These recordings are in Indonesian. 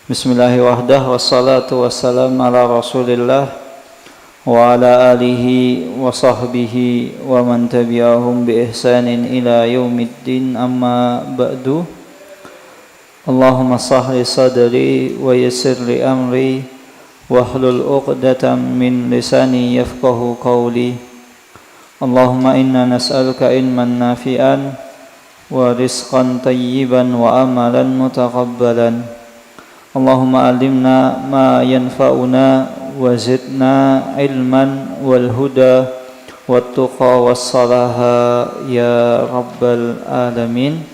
Bismillahirrahmanirrahim. Wassalatu wassalamu ala Rasulillah wa ala alihi wa sahbihi wa man tabi'ahum bi ihsanin ila yaumiddin, amma ba'du. Allahumma sahli sadri wa yassir li amri wahlul 'uqdatam min lisani yafqahu qawli. Allahumma inna nas'aluka ilman nafi'an wa rizqan tayyiban wa amalan mutaqabbalan. Allahumma alimna ma yanfa'una wa zidna ilman wal huda wat tuqa was salaha ya rabbal alamin.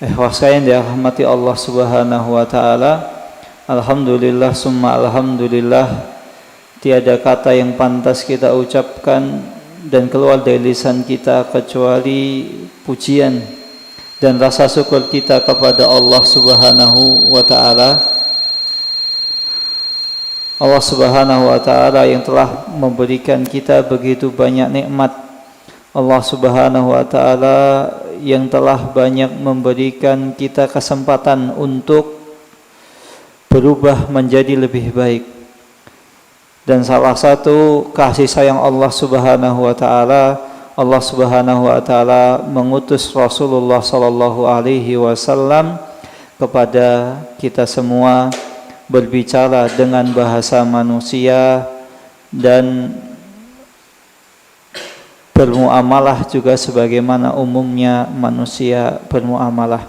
Ikhwah yang dirahmati Allah Subhanahu wa taala, alhamdulillah summa alhamdulillah, tiada kata yang pantas kita ucapkan dan keluar dari lisan kita kecuali pujian dan rasa syukur kita kepada Allah Subhanahu wa taala. Allah Subhanahu wa taala yang telah memberikan kita begitu banyak nikmat. Allah Subhanahu wa taala yang telah banyak memberikan kita kesempatan untuk berubah menjadi lebih baik. Dan salah satu kasih sayang Allah Subhanahu wa taala, Allah Subhanahu wa taala mengutus Rasulullah sallallahu alaihi wasallam kepada kita semua, berbicara dengan bahasa manusia dan bermuamalah juga sebagaimana umumnya manusia bermuamalah.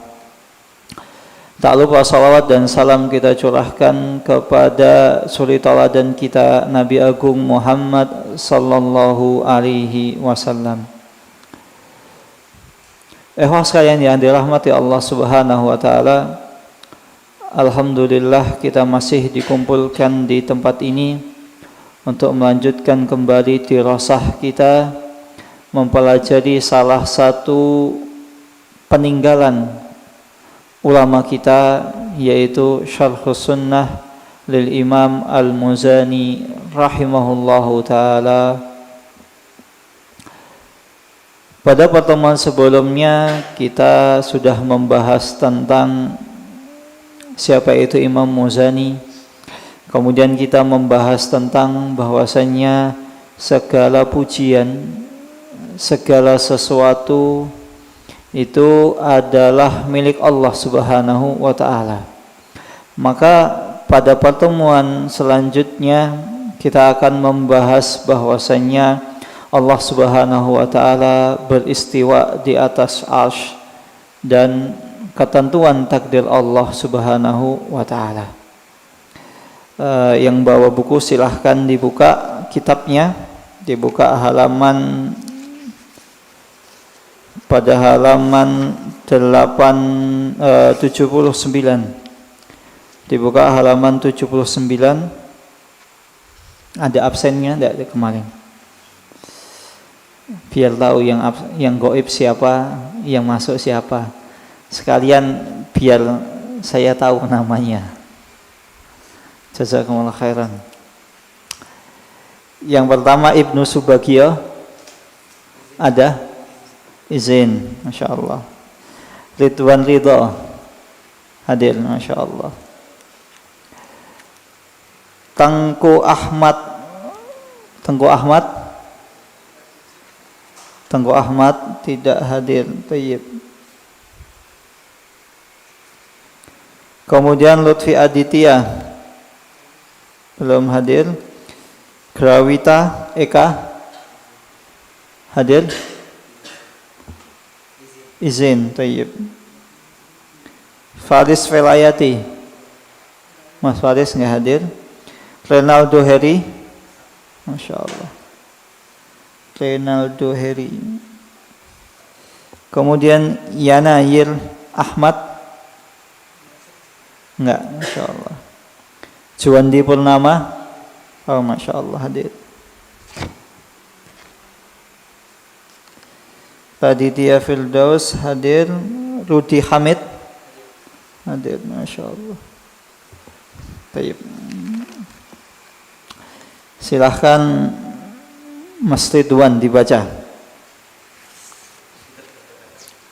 Tak lupa salawat dan salam kita curahkan kepada suri tauladan kita Nabi Agung Muhammad sallallahu alaihi wasallam. Sekalian yang dirahmati Allah Subhanahu wa taala, alhamdulillah kita masih dikumpulkan di tempat ini untuk melanjutkan kembali dirasah kita mempelajari salah satu peninggalan ulama kita, yaitu Syarhus Sunnah lil Imam Al-Muzani rahimahullahu taala. Pada pertemuan sebelumnya kita sudah membahas tentang siapa itu Imam Muzani. Kemudian kita membahas tentang bahwasannya segala pujian, segala sesuatu itu adalah milik Allah Subhanahu wa taala. Maka pada pertemuan selanjutnya kita akan membahas bahwasannya Allah Subhanahu wa taala beristiwa di atas arsy dan ketentuan takdir Allah Subhanahu wa taala. Yang bawa buku silahkan dibuka kitabnya, dibuka halaman pada halaman 79. Dibuka halaman 79. Ada absennya enggak kemarin? Biar tahu yang gaib siapa, yang masuk siapa. Sekalian biar saya tahu namanya. Jazakumullah khairan. Yang pertama Ibnu Subagio. Ada? Izin, Masya Allah. Ridwan Ridho hadir, Masya Allah. Tengku Ahmad tidak hadir. Tayyib. Kemudian Lutfi Aditya belum hadir. Grawita Eka hadir. Izin, tayyib. Faris Velayati, Mas Faris nggak hadir. Renaldo Heri, Masya Allah. Renaldo Heri. Kemudian Yanayir Ahmad, enggak, Masya Allah. Juwandi Purnama, oh Masya Allah hadir. Raditya Firdaus hadir. Rudi Hamid hadir, Masya Allah. Baik. Silahkan Mas Ridwan dibaca.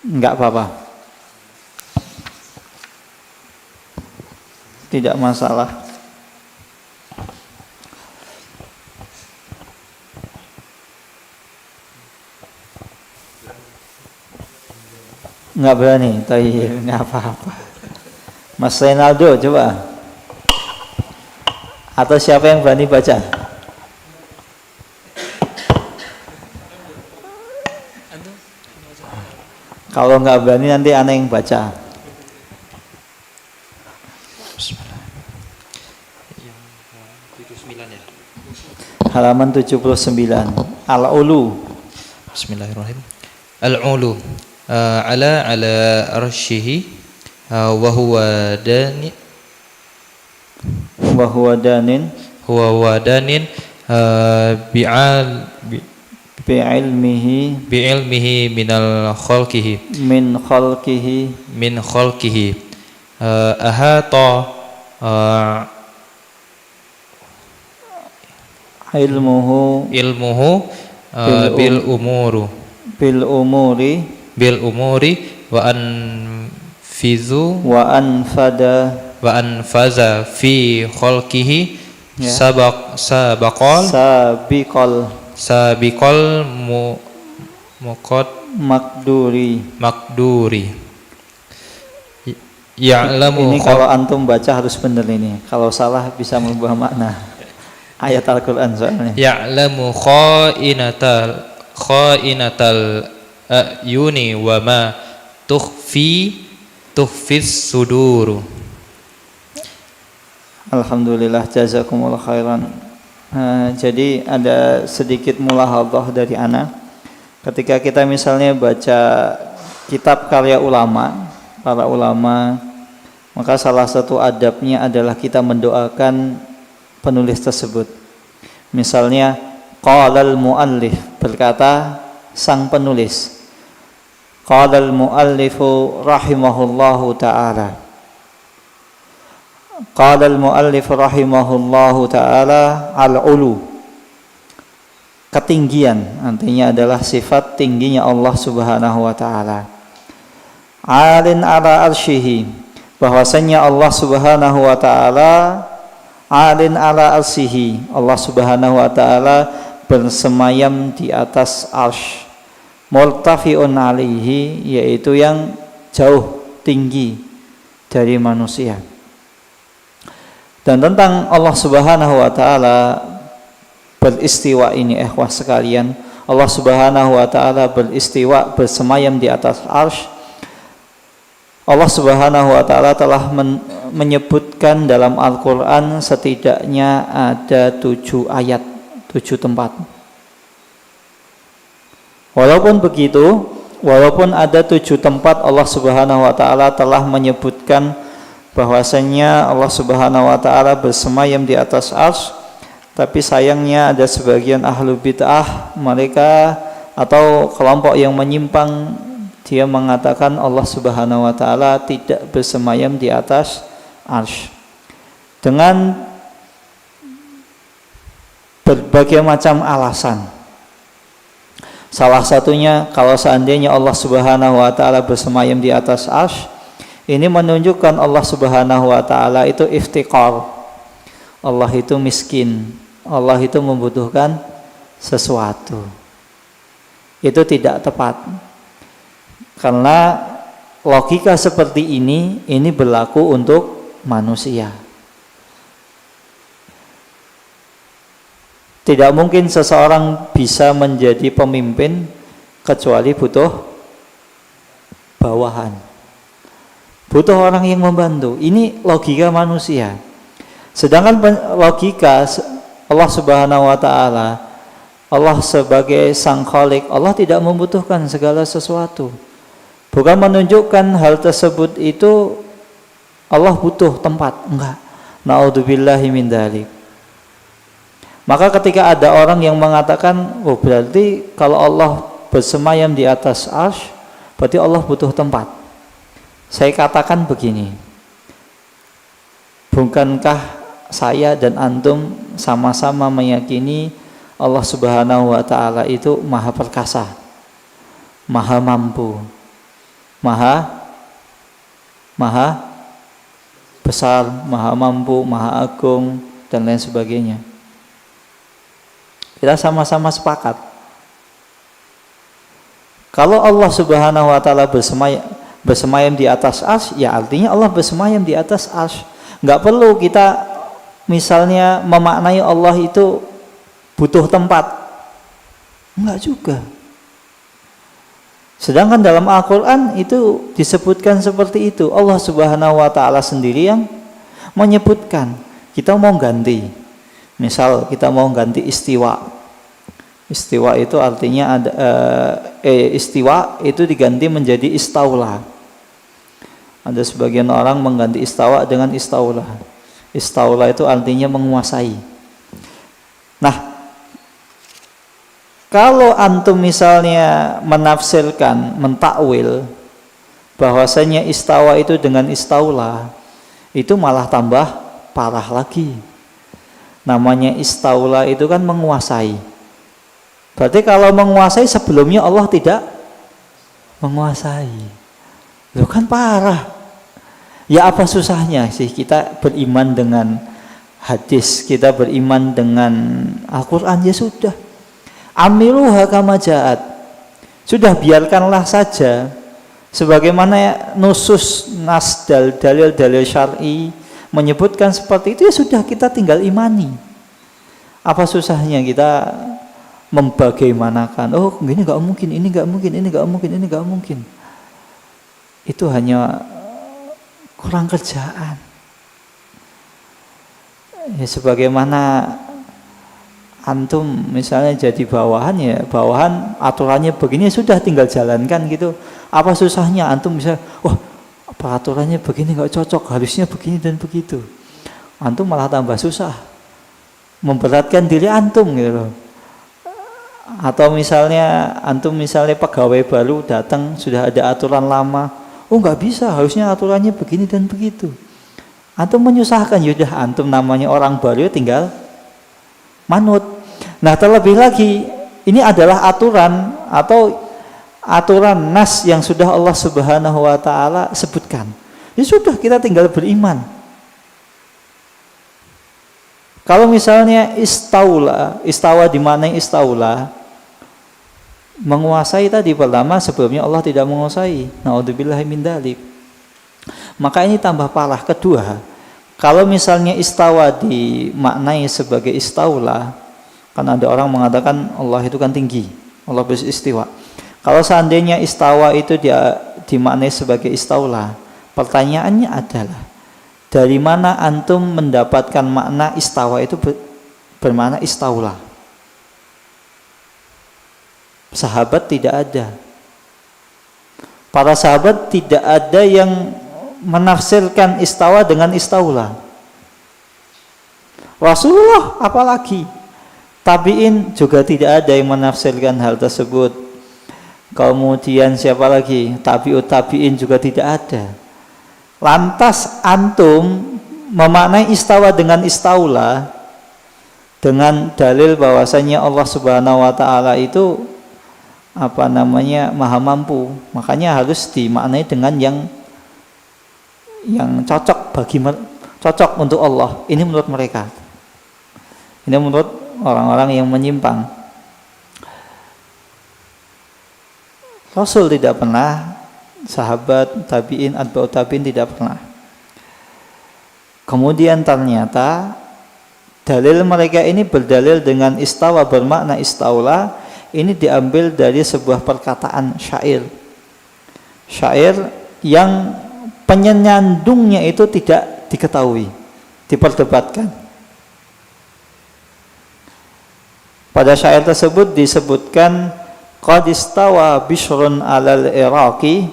Enggak apa-apa. tidak masalah. Nggak berani, tapi nggak apa-apa. Mas Renaldo coba. Atau siapa yang berani baca? Kalau nggak berani nanti ana yang baca. Halaman 79. Al-ulu. Bismillahirrahmanirrahim. Al-ulu ala arsyihi wa huwa danin bi'ilmihi min khalqihi ahata ilmuhu bil umuri wa anfaza fi khalqihi sabiqal makduri. Ya'lamu. Ini kalau antum baca harus benar ini. Kalau salah bisa mengubah makna ayat Al-Qur'an soalnya. Ya'lamu kha'inatal ayuni wa ma tukhfis suduru. Alhamdulillah, jazakumullah khairan. Jadi ada sedikit mulahadzah dari ana. Ketika kita misalnya baca kitab karya ulama, para ulama, maka salah satu adabnya adalah kita mendoakan penulis tersebut. Misalnya qalal muallif, berkata sang penulis. Qalal muallifu rahimahullahu ta'ala. Qalal muallif rahimahullahu ta'ala al-ulu. Ketinggian, artinya adalah sifat tingginya Allah Subhanahu wa taala. Alin ala arsyihi, bahwasanya Allah Subhanahu wa taala alin ala arsyihi, Allah Subhanahu wa taala bersemayam di atas arsy. Murtafi'un alaihi, yaitu yang jauh tinggi dari manusia. Dan tentang Allah Subhanahu wa taala beristiwa ini, ikhwah sekalian, Allah Subhanahu wa taala beristiwa, bersemayam di atas arsy. Allah Subhanahu wa taala telah menyebutkan dalam Al-Qur'an setidaknya ada 7 ayat, 7 tempat. Walaupun begitu, walaupun ada 7 tempat Allah Subhanahu wa taala telah menyebutkan bahwasanya Allah Subhanahu wa taala bersemayam di atas arsy, tapi sayangnya ada sebagian ahlu bid'ah, mereka atau kelompok yang menyimpang, dia mengatakan Allah Subhanahu wa taala tidak bersemayam di atas arsy dengan berbagai macam alasan. Salah satunya, kalau seandainya Allah Subhanahu wa taala bersemayam di atas arsy, ini menunjukkan Allah Subhanahu wa taala itu iftiqar. Allah itu miskin. Allah itu membutuhkan sesuatu. Itu tidak tepat. Karena logika seperti ini berlaku untuk manusia. Tidak mungkin seseorang bisa menjadi pemimpin kecuali butuh bawahan. Butuh orang yang membantu. Ini logika manusia. Sedangkan logika Allah Subhanahu wa taala, Allah sebagai sang khalik, Allah tidak membutuhkan segala sesuatu. Bukan menunjukkan hal tersebut itu Allah butuh tempat, enggak. Naudzubillahi min dzalik. Maka ketika ada orang yang mengatakan, oh berarti kalau Allah bersemayam di atas arsy, berarti Allah butuh tempat. Saya katakan begini, bukankah saya dan antum sama-sama meyakini Allah Subhanahu wa taala itu maha perkasa, maha mampu, maha besar, maha mampu, maha agung, dan lain sebagainya. Kita sama-sama sepakat. Kalau Allah Subhanahu wa taala bersemayam di atas arsy, ya artinya Allah bersemayam di atas arsy. Enggak perlu kita misalnya memaknai Allah itu butuh tempat. Enggak juga. Sedangkan dalam Al-Qur'an itu disebutkan seperti itu. Allah Subhanahu wa taala sendiri yang menyebutkan. Kita mau ganti. Misal kita mau ganti istiwa. Istiwa itu artinya ada istiwa itu diganti menjadi istaula. Ada sebagian orang mengganti istawa dengan istaula. Istaula itu artinya menguasai. Nah, kalau antum misalnya menafsirkan, mentakwil bahwasanya istawa itu dengan istaula, itu malah tambah parah lagi. Namanya istaula itu kan menguasai. Berarti kalau menguasai sebelumnya Allah tidak menguasai. Itu kan parah. Ya apa susahnya sih kita beriman dengan hadis, kita beriman dengan Al-Quran, ya sudah. Amiluha kama ja'at. Sudah biarkanlah saja. Sebagaimana nusus nas dalil-dalil syar'i menyebutkan seperti itu, ya sudah, kita tinggal imani. Apa susahnya kita membagaimanakan? Oh, ini nggak mungkin, ini nggak mungkin, ini nggak mungkin, ini nggak mungkin. Itu hanya kurang kerjaan. Ya, sebagaimana antum misalnya jadi bawahan, ya bawahan aturannya begini, sudah tinggal jalankan gitu. Apa susahnya antum bisa, wah peraturannya begini nggak cocok, harusnya begini dan begitu. Antum malah tambah susah, memberatkan diri antum gitu loh. Atau misalnya antum misalnya pegawai baru datang, sudah ada aturan lama, oh nggak bisa, harusnya aturannya begini dan begitu. Antum menyusahkan, yaudah antum namanya orang baru tinggal manut. Nah terlebih lagi, ini adalah aturan atau aturan nas yang sudah Allah Subhanahu wa taala sebutkan. Ya sudah, kita tinggal beriman. Kalau misalnya istawa di mana istaula, menguasai tadi pertama, sebelumnya Allah tidak menguasai. Naudzubillahi min dzalik. Maka ini tambah parah. Kedua, kalau misalnya istawa dimaknai sebagai istaula, kan ada orang mengatakan Allah itu kan tinggi, Allah beristiwa. Kalau seandainya istawa itu dia dimaknai sebagai istaula, pertanyaannya adalah dari mana antum mendapatkan makna istawa itu bermakna istaula? Sahabat tidak ada. Para sahabat tidak ada yang menafsirkan istawa dengan istaula. Rasulullah apalagi. Tabi'in juga tidak ada yang menafsirkan hal tersebut. Kemudian siapa lagi? Tabi'in juga tidak ada. Lantas antum memaknai istawa dengan istaula dengan dalil bahwasanya Allah Subhanahu wa taala itu maha mampu. Makanya harus dimaknai dengan yang cocok untuk Allah. Ini menurut mereka. Ini menurut orang-orang yang menyimpang. Rasul tidak pernah, sahabat, tabi'in, atba'ut tabi'in tidak pernah. Kemudian ternyata dalil mereka ini berdalil dengan istawa bermakna istaula, ini diambil dari sebuah perkataan syair. Syair yang penyandungnya itu tidak diketahui, diperdebatkan. Pada syair tersebut disebutkan qad istawa bishrun alal iraqi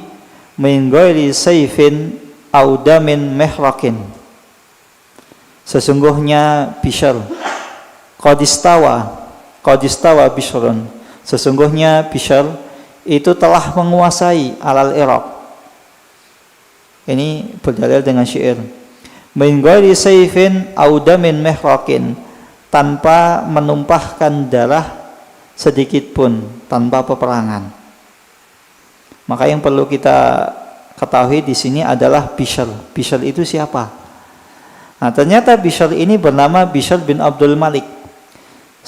min ghairi sayfin aw damin mihraqin. Sesungguhnya Bishr, qad istawa bishrun, sesungguhnya Bishr itu telah menguasai alal Iraq. Ini berdalil dengan syair. Min ghairi sayfin aw damin mihraqin, tanpa menumpahkan darah sedikit pun, tanpa peperangan. Maka yang perlu kita ketahui di sini adalah Bishr. Bishr itu siapa? Nah, ternyata Bishr ini bernama Bishr bin Abdul Malik.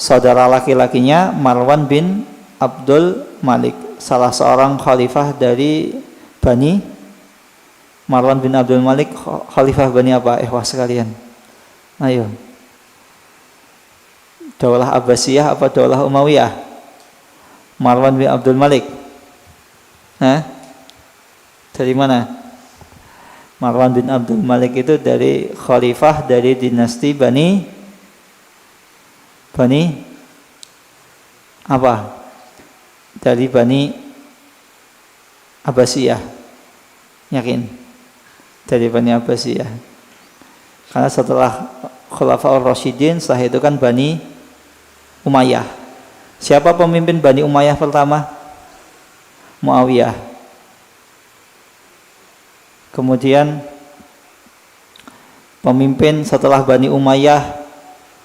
Saudara laki-lakinya Marwan bin Abdul Malik, salah seorang khalifah dari Bani Marwan bin Abdul Malik. Khalifah Bani apa? Ikhwah sekalian. Ayo. Daulah Abbasiyah apa Daulah Umayyah? Marwan bin Abdul Malik. Dari mana? Marwan bin Abdul Malik itu dari khalifah dari dinasti Bani apa? Dari Bani Abbasiyah. Yakin? Dari Bani Abbasiyah. Karena setelah Khulafaur Rasyidin, setelah itu kan Bani Umayyah. Siapa pemimpin Bani Umayyah pertama? Muawiyah. Kemudian pemimpin setelah Bani Umayyah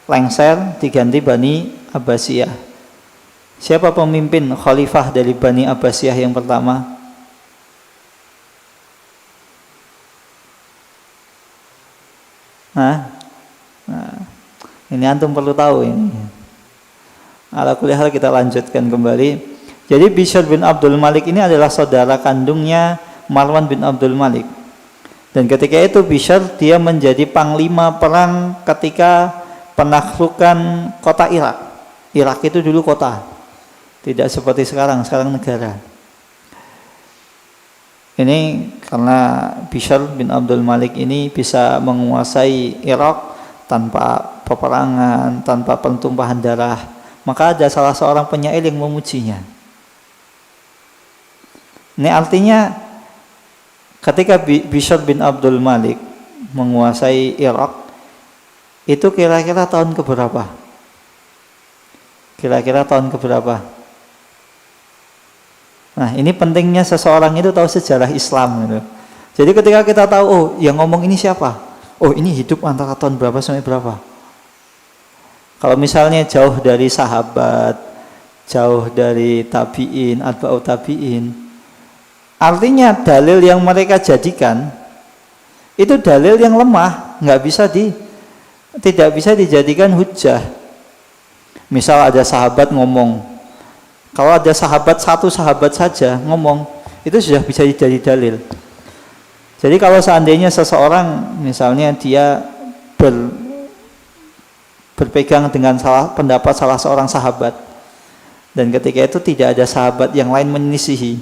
lengser diganti Bani Abbasiyah. Siapa pemimpin khalifah dari Bani Abbasiyah yang pertama? Nah, ini antum perlu tahu ini. Ala kulli hal kita lanjutkan kembali. Jadi Bishr bin Abdul Malik ini adalah saudara kandungnya Marwan bin Abdul Malik. Dan ketika itu Bishr dia menjadi panglima perang ketika penaklukan kota Irak. Irak itu dulu kota, tidak seperti sekarang negara. Ini karena Bishr bin Abdul Malik ini bisa menguasai Irak tanpa peperangan, tanpa pentumpahan darah, maka ada salah seorang penyair yang memujinya. Ini artinya ketika Bishr bin Abdul Malik menguasai Irak, itu kira-kira tahun keberapa? Kira-kira tahun keberapa? Nah, ini pentingnya seseorang itu tahu sejarah Islam gitu. Jadi ketika kita tahu, oh yang ngomong ini siapa? Oh ini hidup antara tahun berapa sampai berapa? Kalau misalnya jauh dari sahabat, jauh dari tabi'in, atba'ut tabi'in, artinya dalil yang mereka jadikan itu dalil yang lemah, tidak bisa dijadikan hujjah. Misal ada sahabat ngomong, kalau ada satu sahabat saja ngomong, itu sudah bisa jadi dalil. Jadi kalau seandainya seseorang misalnya dia berpegang dengan pendapat salah seorang sahabat, dan ketika itu tidak ada sahabat yang lain menyelisihi,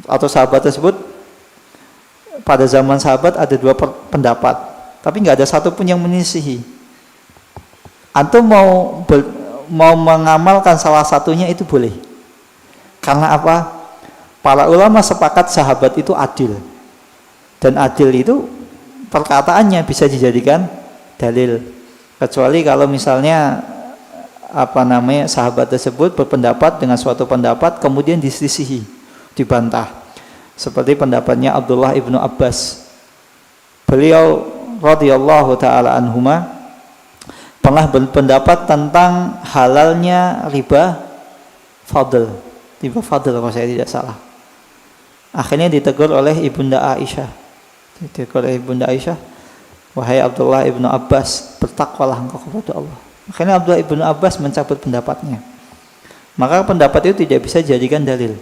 atau sahabat tersebut pada zaman sahabat ada dua pendapat, tapi nggak ada satupun yang menyelisihi, antum mau mengamalkan salah satunya itu boleh. Karena apa? Para ulama sepakat sahabat itu adil, dan adil itu perkataannya bisa dijadikan dalil, kecuali kalau misalnya sahabat tersebut berpendapat dengan suatu pendapat kemudian diselisihi, dibantah, seperti pendapatnya Abdullah ibnu Abbas. Beliau radhiyallahu taala anhuma pernah berpendapat tentang halalnya riba fadl kalau saya tidak salah. Akhirnya ditegur oleh Ibunda Aisyah. Wahai Abdullah ibnu Abbas, bertakwalah engkau kepada Allah. Akhirnya Abdullah ibnu Abbas mencabut pendapatnya. Maka pendapat itu tidak bisa dijadikan dalil.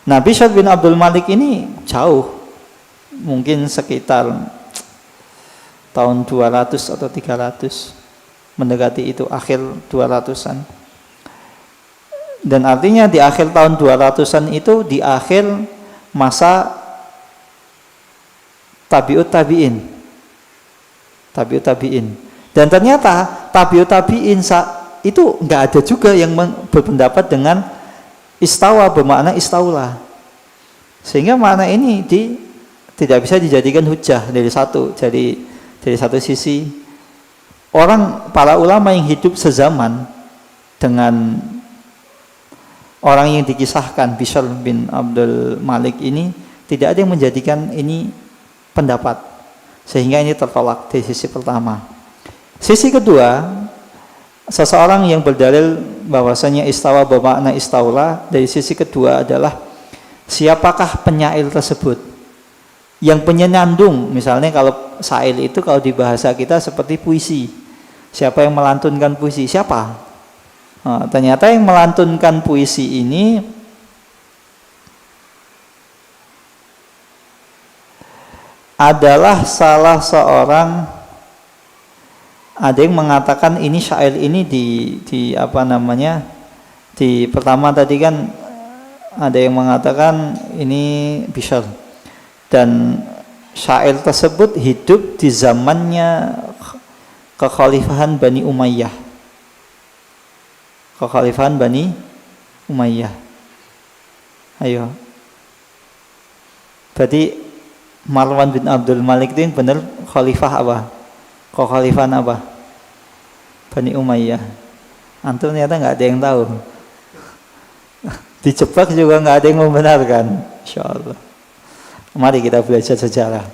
Nah, Bishr bin Abdul Malik ini jauh, mungkin sekitar tahun 200 atau 300, mendekati itu, akhir 200-an. Dan artinya di akhir tahun 200-an itu di akhir masa tabi'ut tabi'in. Dan ternyata tabi'ut tabi'in itu enggak ada juga yang berpendapat dengan istawa bermakna istaula. Sehingga makna ini tidak bisa dijadikan hujjah dari satu sisi. Para ulama yang hidup sezaman dengan orang yang dikisahkan Bishr bin Abdul Malik ini, tidak ada yang menjadikan ini pendapat, sehingga ini tertolak dari sisi pertama. Sisi kedua, seseorang yang berdalil bahwasanya istawa bermakna istaula, dari sisi kedua adalah siapakah penyair tersebut. yang penyandung. Misalnya kalau syair itu kalau di bahasa kita seperti puisi. Siapa yang melantunkan puisi? Siapa? Nah, ternyata yang melantunkan puisi ini adalah salah seorang, ada yang mengatakan ini syair ini di apa namanya, di pertama tadi kan ada yang mengatakan ini Bishr, dan syair tersebut hidup di zamannya kekhalifahan Bani Umayyah, kekhalifahan Bani Umayyah. Ayo, berarti Marwan bin Abdul Malik itu yang benar khalifah apa? Kekhalifahan apa? Bani Umayyah. Antum ternyata nggak ada yang tahu. Dijebak juga nggak ada yang membenarkan. Insyaallah. Mari kita belajar sejarah.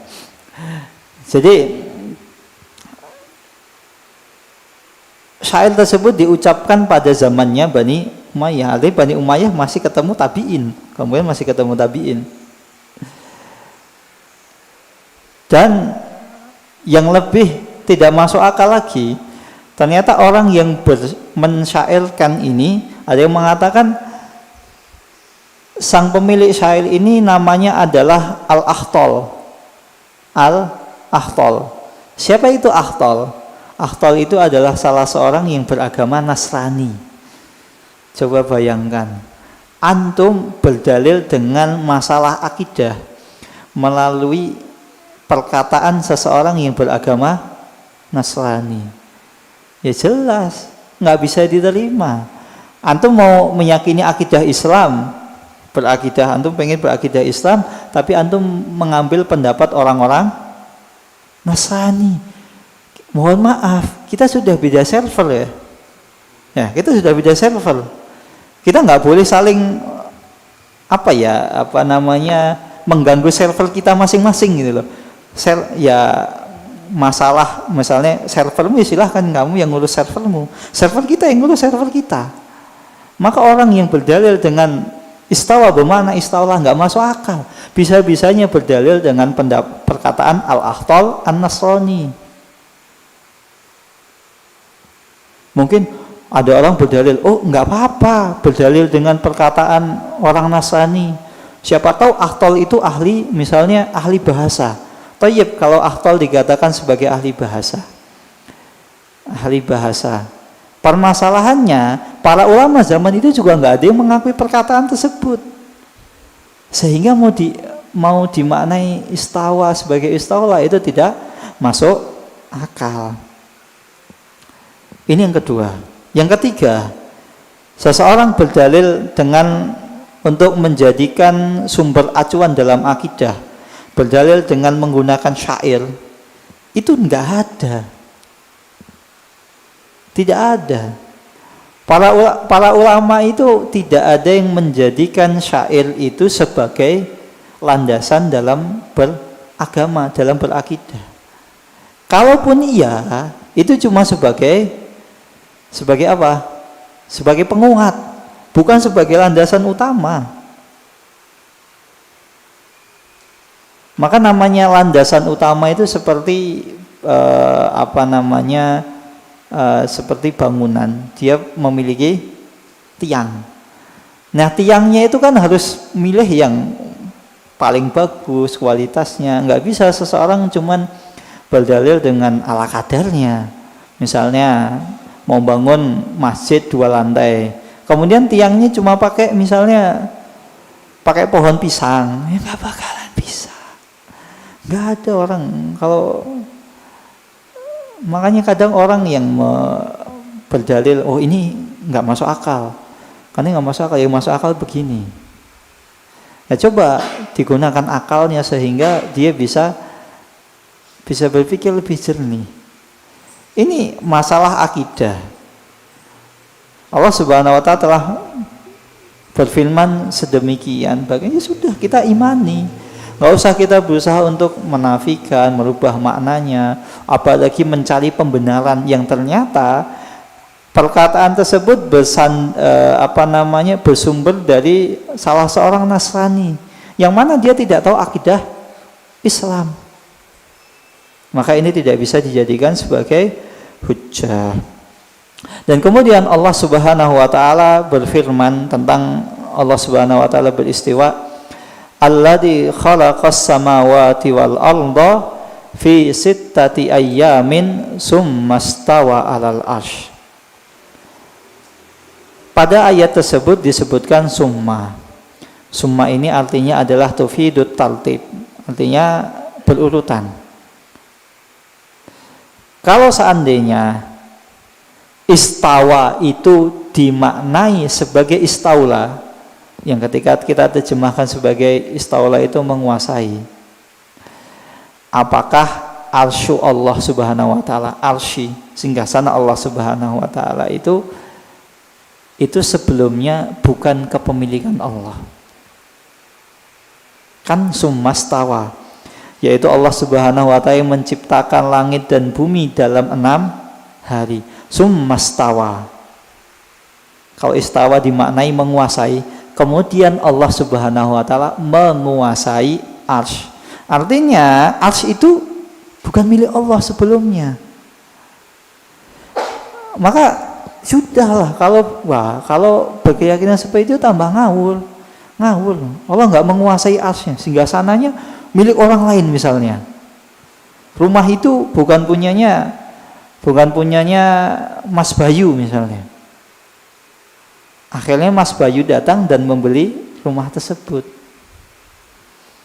Jadi syair tersebut diucapkan pada zamannya Bani Umayyah. Artinya Bani Umayyah masih ketemu tabi'in, kemudian masih ketemu tabi'in. Dan yang lebih tidak masuk akal lagi, ternyata orang yang mensyairkan ini, ada yang mengatakan sang pemilik syair ini namanya adalah Al-Akhtol. Al-Akhtol. Siapa itu Akhtol? Akhtol itu adalah salah seorang yang beragama Nasrani. Coba bayangkan, antum berdalil dengan masalah akidah melalui perkataan seseorang yang beragama Nasrani. Ya jelas nggak bisa diterima. Antum mau meyakini akidah Islam, berakidah, antum pengen berakidah Islam, tapi antum mengambil pendapat orang-orang Nasrani. Mohon maaf, kita sudah beda server ya. Ya, kita sudah beda server. Kita nggak boleh saling mengganggu server kita masing-masing gitu loh. Masalah misalnya servermu, silahkan kamu yang ngurus servermu, server kita yang ngurus server kita. Maka orang yang berdalil dengan istawa bermakna istawa nggak masuk akal. Bisa-bisanya berdalil dengan perkataan Al-Akhtol An-Nasrani. Mungkin ada orang berdalil, oh nggak apa-apa berdalil dengan perkataan orang Nasrani. Siapa tahu Akhtol itu ahli, misalnya ahli bahasa. Thayyib, kalau Akhtol dikatakan sebagai ahli bahasa. Ahli bahasa. Permasalahannya, para ulama zaman itu juga nggak ada yang mengakui perkataan tersebut. Sehingga mau dimaknai istawa sebagai istawa itu tidak masuk akal. Ini yang kedua. Yang ketiga, seseorang berdalil dengan untuk menjadikan sumber acuan dalam akidah, berdalil dengan menggunakan syair, itu enggak ada, tidak ada. Para ulama itu tidak ada yang menjadikan syair itu sebagai landasan dalam beragama, dalam berakidah. Kalaupun iya, itu cuma sebagai apa? Sebagai penguat, bukan sebagai landasan utama. Maka namanya landasan utama itu seperti seperti bangunan, dia memiliki tiang. Nah, tiangnya itu kan harus milih yang paling bagus kualitasnya. Nggak bisa seseorang cuman berdalil dengan ala kadarnya. Misalnya mau bangun masjid 2 lantai, kemudian tiangnya cuma pakai misalnya pakai pohon pisang, ya nggak bakalan bisa. Nggak ada orang kalau, makanya kadang orang yang berdalil, oh ini nggak masuk akal, karena nggak masuk akal, yang masuk akal begini. Ya coba digunakan akalnya sehingga dia bisa berpikir lebih jernih. Ini masalah akidah. Allah Subhanahu wa Ta'ala telah berfirman sedemikian, bagaimana sudah kita imani. Nggak usah kita berusaha untuk menafikan, merubah maknanya, apalagi mencari pembenaran yang ternyata perkataan tersebut bersumber dari salah seorang Nasrani, yang mana dia tidak tahu akidah Islam. Maka ini tidak bisa dijadikan sebagai hujjah. Dan kemudian Allah Subhanahu wa taala berfirman tentang Allah Subhanahu wa taala beristiwa, alladzi khalaqas samawati wal arda fi sittati ayyamin summastawa 'alal arsy. Pada ayat tersebut disebutkan summa. Summa ini artinya adalah tufidut tartib, artinya berurutan. Kalau seandainya istawa itu dimaknai sebagai istaula, yang ketika kita terjemahkan sebagai istaula itu menguasai, apakah arsy Allah Subhanahu wa taala, arsy singgasana Allah Subhanahu wa taala itu sebelumnya bukan kepemilikan Allah? Kan summastawa, yaitu Allah Subhanahu wa taala menciptakan langit dan bumi dalam 6 hari. Summastawa, kalau istawa dimaknai menguasai, kemudian Allah Subhanahu wa taala menguasai arsy. Artinya arsy itu bukan milik Allah sebelumnya. Maka sudahlah, kalau berkeyakinan seperti itu tambah ngawur. Allah nggak menguasai arsy-nya, sehingga sananya milik orang lain misalnya. Rumah itu bukan punyanya Mas Bayu misalnya. Akhirnya Mas Bayu datang dan membeli rumah tersebut.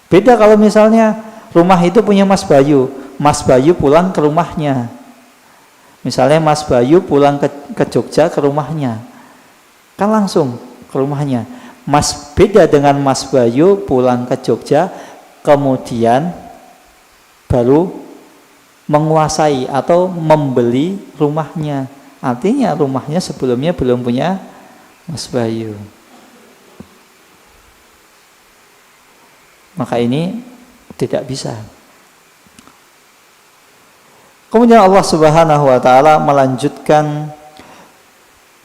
Beda kalau misalnya rumah itu punya Mas Bayu pulang ke rumahnya. Misalnya Mas Bayu pulang ke Jogja ke rumahnya, kan langsung ke rumahnya. Beda dengan Mas Bayu pulang ke Jogja kemudian baru menguasai atau membeli rumahnya. Artinya rumahnya sebelumnya belum punya Mas Bayu. Maka ini tidak bisa. Kemudian Allah Subhanahu wa taala melanjutkan,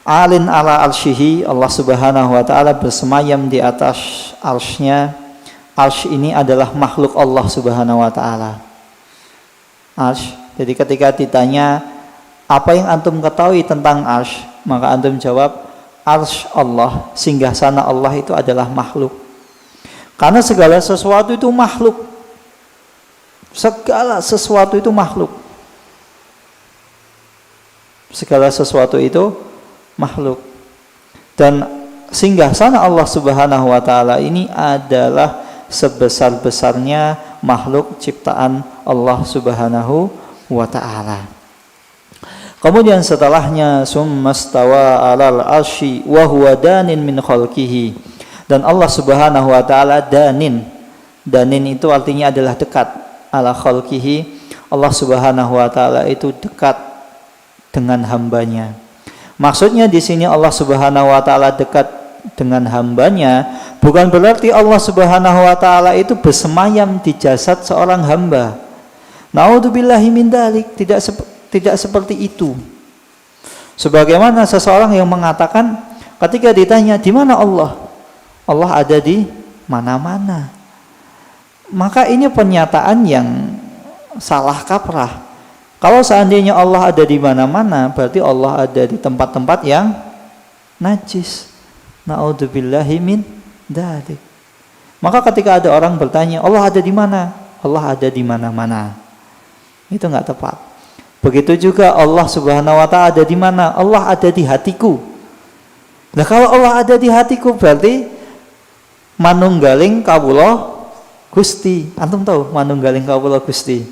alin ala arsyihi, Allah Subhanahu wa taala bersemayam di atas arsy-Nya. Arsy ini adalah makhluk Allah Subhanahu wa taala. Arsy. Jadi ketika ditanya apa yang antum ketahui tentang arsy, maka antum jawab arsy Allah, singgasana Allah itu adalah makhluk. Karena segala sesuatu itu makhluk. Segala sesuatu itu makhluk. Segala sesuatu itu makhluk. Dan singgasana Allah Subhanahu wa taala ini adalah sebesar-besarnya makhluk ciptaan Allah Subhanahu wa ta'ala. Kemudian setelahnya summastawa 'alal arsy wa huwa danin min khalqihi. Dan Allah Subhanahu wa ta'ala danin itu artinya adalah dekat. Ala khalqihi, Allah Subhanahu wa ta'ala itu dekat dengan hambanya. Maksudnya di sini Allah Subhanahu wa ta'ala dekat dengan hambanya bukan berarti Allah Subhanahu wa ta'ala itu bersemayam di jasad seorang hamba. Naudzubillahi min dzalik, tidak seperti itu. Sebagaimana seseorang yang mengatakan ketika ditanya di mana Allah? Allah ada di mana-mana. Maka ini pernyataan yang salah kaprah. Kalau seandainya Allah ada di mana-mana, berarti Allah ada di tempat-tempat yang najis. Naudzubillahi min dzalik. Maka ketika ada orang bertanya, Allah ada di mana? Allah ada di mana-mana. Itu enggak tepat. Begitu juga Allah Subhanahu wa ta'ala ada di mana? Allah ada di hatiku. Nah, kalau Allah ada di hatiku berarti manunggaling kawula Gusti. Antum tahu manunggaling kawula Gusti?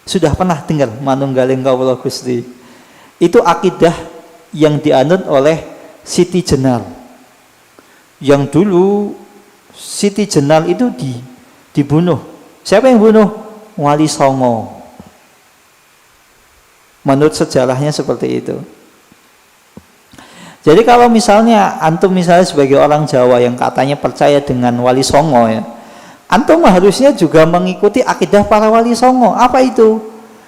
Sudah pernah dengar manunggaling kawula Gusti? Itu akidah yang dianut oleh Siti Jenar. Yang dulu Siti Jenar itu dibunuh. Siapa yang bunuh? Wali Songo. Menurut sejarahnya seperti itu. Jadi kalau misalnya antum misalnya sebagai orang Jawa yang katanya percaya dengan Wali Songo ya, antum harusnya juga mengikuti akidah para Wali Songo. Apa itu?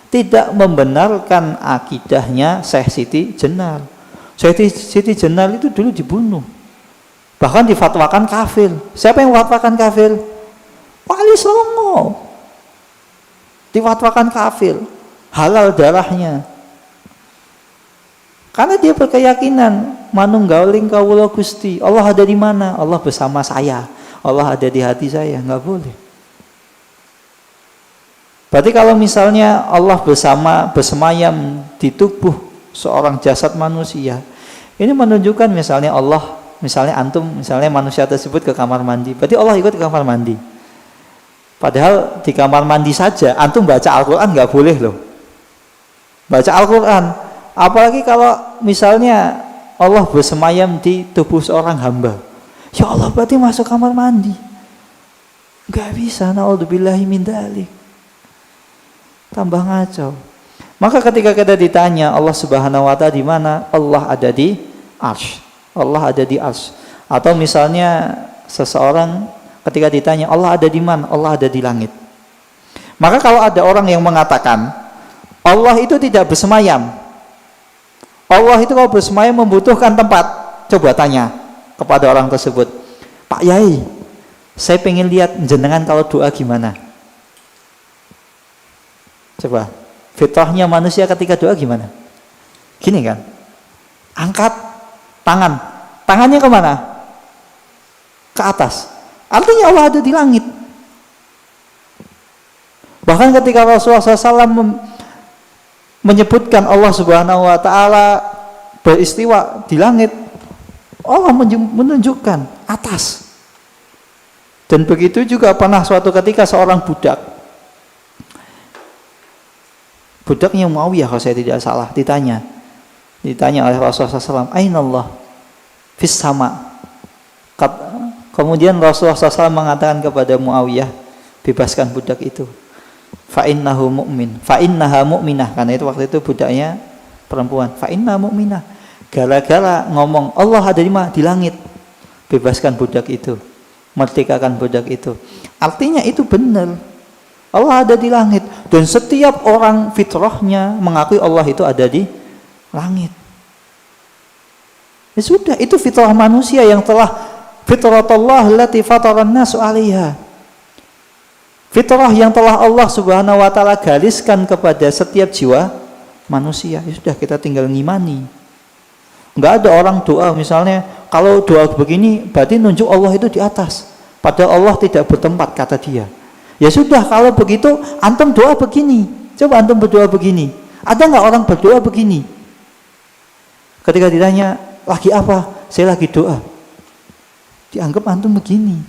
Tidak membenarkan akidahnya Syekh Siti Jenar. Syekh Siti Jenar itu dulu dibunuh. Bahkan difatwakan kafir. Siapa yang fatwakan kafir? Wali Songo. difatwakan kafir, halal darahnya. Karena dia berkeyakinan manunggauling kawula Gusti. Allah ada di mana? Allah bersama saya. Allah ada di hati saya. Enggak boleh. Berarti kalau misalnya Allah bersemayam di tubuh seorang jasad manusia, ini menunjukkan misalnya Allah, misalnya antum, misalnya manusia tersebut ke kamar mandi. Berarti Allah ikut ke kamar mandi. Padahal di kamar mandi saja antum baca Al-Qur'an enggak boleh loh. Baca Al-Qur'an. Apalagi kalau misalnya Allah bersemayam di tubuh seorang hamba. Ya Allah, berarti masuk kamar mandi. Enggak bisa, naudzubillahi min dzalik. Tambah ngaco. Maka ketika kita ditanya Allah Subhanahu wa taala di mana? Allah ada di Arsy. Allah ada di Arsy. Atau misalnya seseorang ketika ditanya Allah ada di mana? Allah ada di langit. Maka kalau ada orang yang mengatakan Allah itu tidak bersemayam, Allah itu kalau bersemayam membutuhkan tempat, coba tanya kepada orang tersebut, Pak Yai, saya pengen lihat jenengan kalau doa gimana. Coba, fitrahnya manusia ketika doa gimana? Gini kan, angkat tangan, tangannya kemana? Ke atas. Artinya Allah ada di langit. Bahkan ketika Rasulullah SAW menyebutkan Allah Subhanahu wa taala beristiwa di langit, Allah menunjukkan atas. Dan begitu juga pernah suatu ketika seorang budaknya Muawiyah kalau saya tidak salah, ditanya oleh Rasulullah SAW, Aina Allah? Fis sama. Kemudian Rasulullah SAW mengatakan kepada Muawiyah, bebaskan budak itu. Fa'innahu mu'min, fa'innaha mu'minah, karena itu waktu itu budaknya perempuan. Fa'innaha mu'minah, gara-gara ngomong Allah ada di mana? Di langit. Bebaskan budak itu, merdekakan budak itu. Artinya itu benar, Allah ada di langit. Dan setiap orang fitrahnya mengakui Allah itu ada di langit. Ya sudah, itu fitrah manusia yang telah fitratullah allati fataran nasu 'alaiha. Fitrah yang telah Allah Subhanahu wa taala gariskan kepada setiap jiwa manusia. Ya sudah, kita tinggal ngimani. Enggak ada orang doa misalnya kalau doa begini berarti nunjuk Allah itu di atas. Padahal Allah tidak bertempat, kata dia. Ya sudah, kalau begitu antum doa begini. Coba antum berdoa begini. Ada enggak orang berdoa begini? Ketika ditanya, lagi apa? Saya lagi doa. Dianggap antum begini.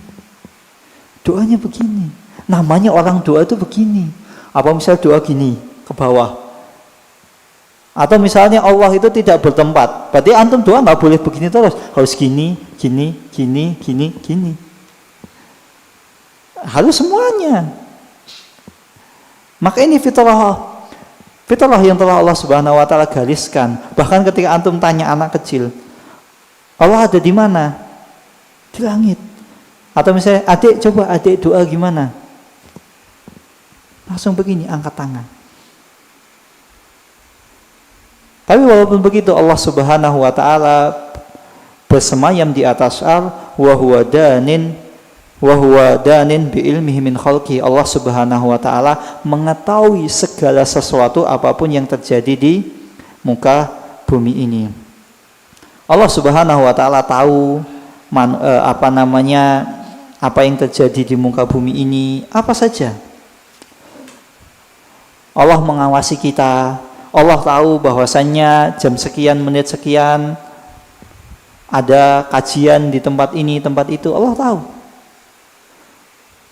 Doanya begini. Namanya orang doa itu begini. Apa misalnya doa gini ke bawah? Atau misalnya Allah itu tidak bertempat, berarti antum doa nggak boleh begini terus, harus gini. Harus semuanya. Maka ini fitrah yang telah Allah Subhanahu wa taala gariskan. Bahkan ketika antum tanya anak kecil, Allah ada di mana? Di langit. Atau misalnya, adik coba adik doa gimana? Langsung begini, angkat tangan. Tapi walaupun begitu Allah Subhanahu wa taala bersemayam di atas wa huwa danin bi ilmihi min khalqi. Allah Subhanahu wa taala mengetahui segala sesuatu apapun yang terjadi di muka bumi ini. Allah Subhanahu wa taala tahu apa yang terjadi di muka bumi ini, apa saja. Allah mengawasi kita. Allah tahu bahwasannya jam sekian, menit sekian ada kajian di tempat ini, tempat itu. Allah tahu.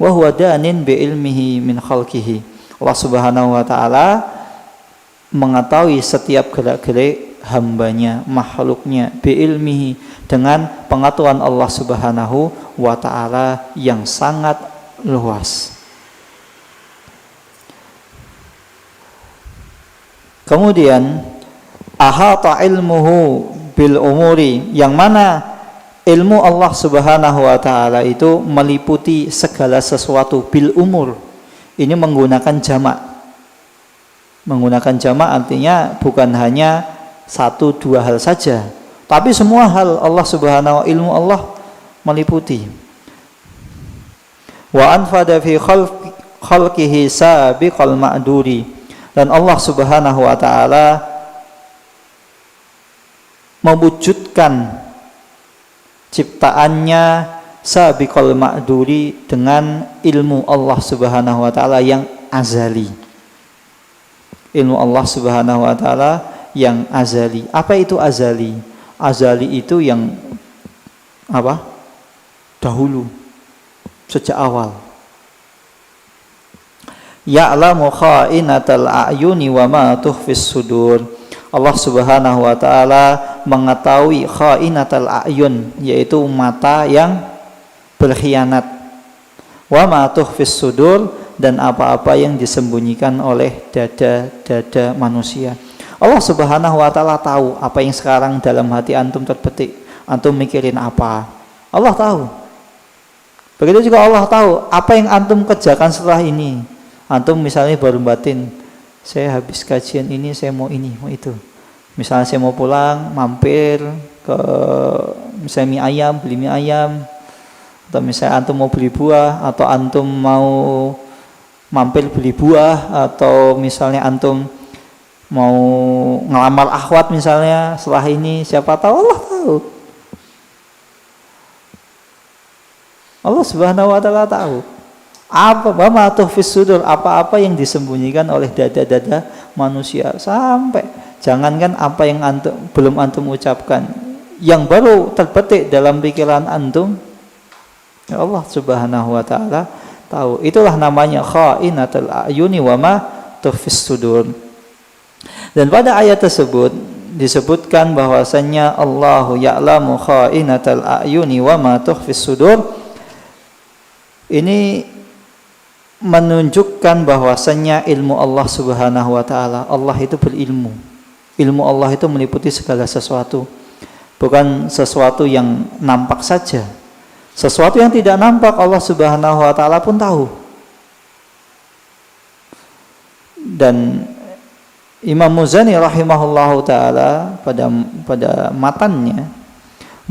Wa huwa danin bi ilmihi min khalqihi. Allah Subhanahu wa taala mengetahui setiap gerak-gerik hambanya, makhluknya, bi ilmihi, dengan pengetahuan Allah Subhanahu wa taala yang sangat luas. Kemudian ahata ilmuhu bil umuri, yang mana ilmu Allah Subhanahu wa taala itu meliputi segala sesuatu. Bil umur ini menggunakan jamak. Menggunakan jamak artinya bukan hanya satu dua hal saja, tapi semua hal Allah Subhanahu, ilmu Allah meliputi. Wa anfada fi khalqihi sabiqal ma'duri. Dan Allah Subhanahu wa taala mewujudkan ciptaannya sabiqal ma'duri dengan ilmu Allah Subhanahu wa taala yang azali. Ilmu Allah Subhanahu wa taala yang azali. Apa itu azali? Azali itu yang apa? Dahulu, sejak awal. Ya'lamu kha'inatal a'yuni wa ma tukhfis sudur. Allah Subhanahu wa taala mengetahui kha'inatal a'yun, yaitu mata yang berkhianat. Wa ma tukhfis sudur, dan apa-apa yang disembunyikan oleh dada-dada manusia. Allah Subhanahu wa taala tahu apa yang sekarang dalam hati antum terbetik. Antum mikirin apa? Allah tahu. Begitu juga Allah tahu apa yang antum kerjakan setelah ini. Antum misalnya baru batin, saya habis kajian ini, saya mau ini, mau itu. Misalnya saya mau pulang, mampir ke misalnya mie ayam, beli mie ayam. Atau misalnya antum mau beli buah, atau antum mau mampir beli buah, atau misalnya antum mau ngelamar akhwat misalnya setelah ini, siapa tahu Allah tahu. Allah Subhanahu wa taala tahu. Apa tuhfis sudur, apa-apa yang disembunyikan oleh dada-dada manusia. Sampai jangankan apa yang belum antum ucapkan, yang baru terbetik dalam pikiran antum, ya Allah Subhanahu wa taala tahu. Itulah namanya kha'inatul a'yuni wa ma tuhfis sudur. Dan pada ayat tersebut disebutkan bahwasannya Allahu ya'lamu kha'inatul a'yuni wa ma tuhfis sudur. Ini menunjukkan bahwasannya ilmu Allah Subhanahu wa taala. Allah itu berilmu. Ilmu Allah itu meliputi segala sesuatu. Bukan sesuatu yang nampak saja. Sesuatu yang tidak nampak Allah Subhanahu wa taala pun tahu. Dan Imam Muzani rahimahullahu taala pada matannya,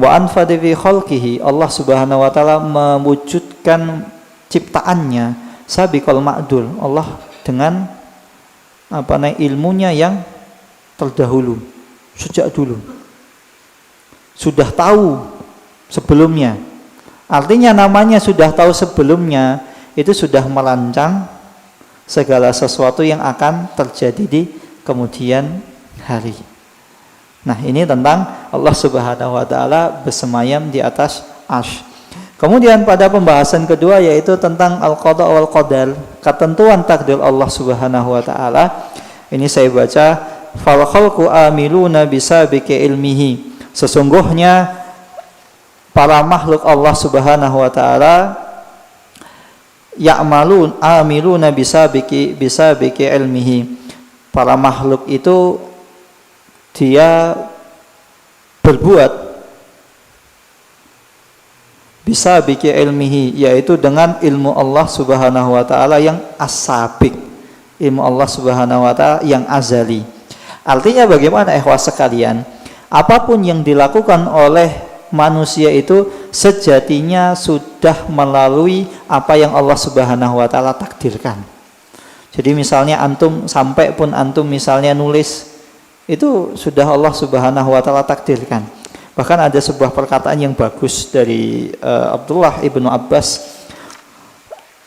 wa anfadhi fi khalqihi, Allah Subhanahu wa taala mewujudkan ciptaannya sabiqal ma'dul, Allah dengan ilmunya yang terdahulu, sejak dulu sudah tahu sebelumnya. Artinya namanya sudah tahu sebelumnya, itu sudah merancang segala sesuatu yang akan terjadi di kemudian hari. Nah, ini tentang Allah Subhanahu wa taala bersemayam di atas arsy. Kemudian pada pembahasan kedua yaitu tentang al-qada wal qadar, ketentuan takdir Allah Subhanahu wa taala. Ini saya baca, fal khalqu amiluna bisabiqi ilmihi. Sesungguhnya para makhluk Allah Subhanahu wa taala ya'malun amiluna bisabiqi ilmihi. Para makhluk itu dia berbuat bisa bikin ilmihi, yaitu dengan ilmu Allah Subhanahu wa taala yang as-sabiq, ilmu Allah Subhanahu wa taala yang azali. Artinya bagaimana ikhwas sekalian? Apapun yang dilakukan oleh manusia itu sejatinya sudah melalui apa yang Allah Subhanahu wa taala takdirkan. Jadi misalnya antum sampai pun antum misalnya nulis, itu sudah Allah Subhanahu wa taala takdirkan. Bahkan ada sebuah perkataan yang bagus dari Abdullah ibnu Abbas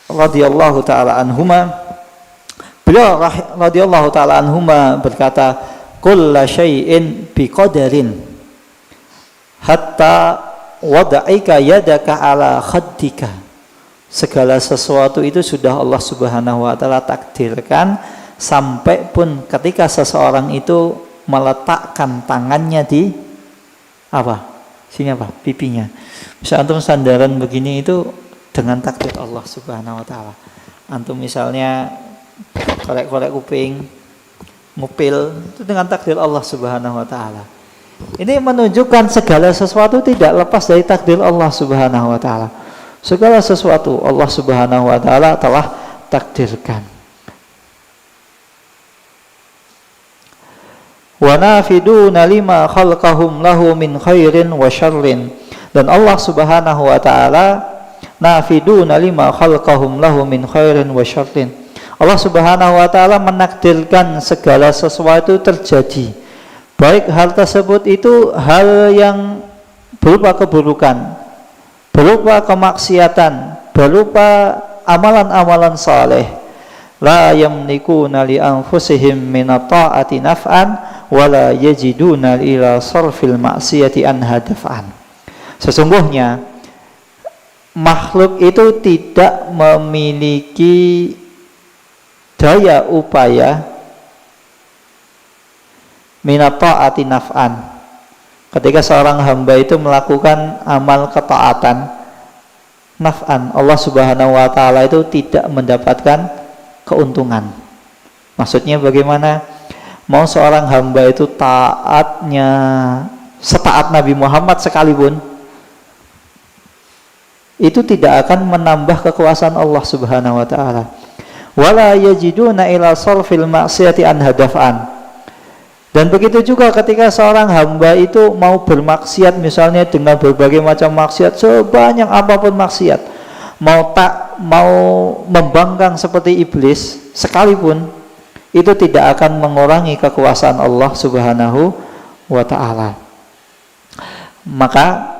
radhiyallahu taala anhuma. Beliau radhiyallahu taala anhuma berkata, "Kullu syai'in biqadarin hatta wada'ika yadaka ala khaddika." Segala sesuatu itu sudah Allah Subhanahu wa taala takdirkan, sampai pun ketika seseorang itu meletakkan tangannya di sini pipinya. Bisa antum sandaran begini itu dengan takdir Allah Subhanahu wa taala. Antum misalnya korek-korek kuping, ngupil, itu dengan takdir Allah Subhanahu wa taala. Ini menunjukkan segala sesuatu tidak lepas dari takdir Allah Subhanahu wa taala. Segala sesuatu Allah Subhanahu wa taala telah takdirkan. Wa nafiduna lima khalqahum lahu min khairin wa syarrin. Dan Allah Subhanahu wa taala nafiduna lima khalqahum lahu min khairin wa syarrin. Allah Subhanahu wa taala menakdirkan segala sesuatu terjadi, baik hal tersebut itu hal yang berupa keburukan, berupa kemaksiatan, berupa amalan-amalan saleh. La yamlikuna li anfusihim min ta'ati naf'an wa la yajiduna ila sarfil maksiyati anha daf'an. Sesungguhnya makhluk itu tidak memiliki daya upaya minat ta'ati naf'an. Ketika seorang hamba itu melakukan amal ketaatan naf'an, Allah Subhanahu wa taala itu tidak mendapatkan keuntungan. Maksudnya bagaimana? Mau seorang hamba itu taatnya setaat Nabi Muhammad sekalipun, itu tidak akan menambah kekuasaan Allah Subhanahu wa taala. Wala yajiduna ila sarfil maksiyati an hadafan. Dan begitu juga ketika seorang hamba itu mau bermaksiat, misalnya dengan berbagai macam maksiat, sebanyak apapun maksiat, mau membangkang seperti iblis sekalipun, itu tidak akan mengurangi kekuasaan Allah Subhanahu wa taala. Maka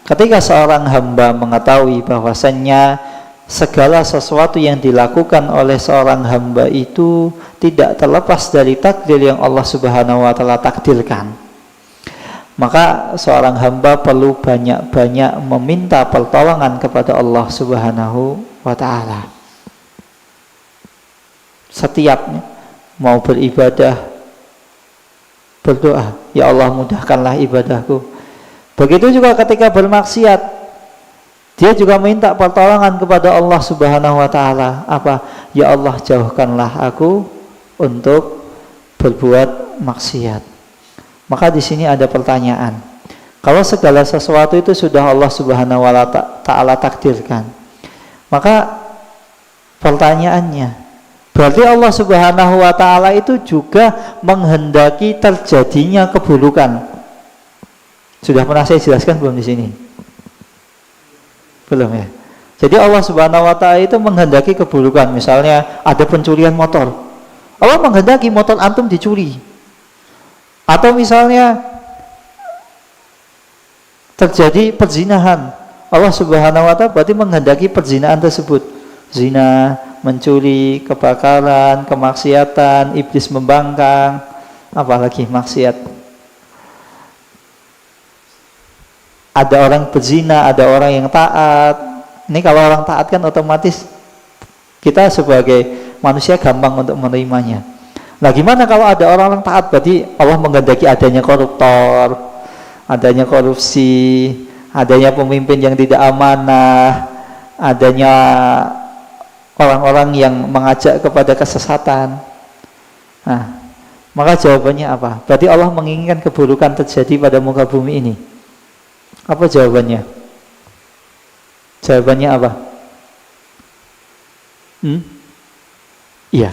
ketika seorang hamba mengetahui bahwasannya segala sesuatu yang dilakukan oleh seorang hamba itu tidak terlepas dari takdir yang Allah Subhanahu wa taala takdirkan, maka seorang hamba perlu banyak-banyak meminta pertolongan kepada Allah Subhanahu wa taala. Setiap mau beribadah, berdoa, ya Allah mudahkanlah ibadahku. Begitu juga ketika bermaksiat, dia juga minta pertolongan kepada Allah Subhanahu wa taala. Apa? Ya Allah, jauhkanlah aku untuk berbuat maksiat. Maka di sini ada pertanyaan. Kalau segala sesuatu itu sudah Allah Subhanahu wa taala takdirkan, maka pertanyaannya, berarti Allah Subhanahu wa taala itu juga menghendaki terjadinya keburukan. Sudah pernah saya jelaskan belum di sini? Belum ya. Jadi Allah Subhanahu wa taala itu menghendaki keburukan. Misalnya ada pencurian motor, Allah menghendaki motor antum dicuri. Atau misalnya terjadi perzinahan, Allah Subhanahu wa taala berarti menghendaki perzinahan tersebut. Zina, mencuri, kebakaran, kemaksiatan, iblis membangkang, apalagi maksiat. Ada orang berzina, ada orang yang taat. Ini kalau orang taat kan otomatis kita sebagai manusia gampang untuk menerimanya. Nah, gimana kalau ada orang taat? Berarti Allah menghendaki adanya koruptor, adanya korupsi, adanya pemimpin yang tidak amanah, adanya orang-orang yang mengajak kepada kesesatan. Nah, maka jawabannya apa? Berarti Allah menginginkan keburukan terjadi pada muka bumi ini. Apa jawabannya? Jawabannya apa? Iya.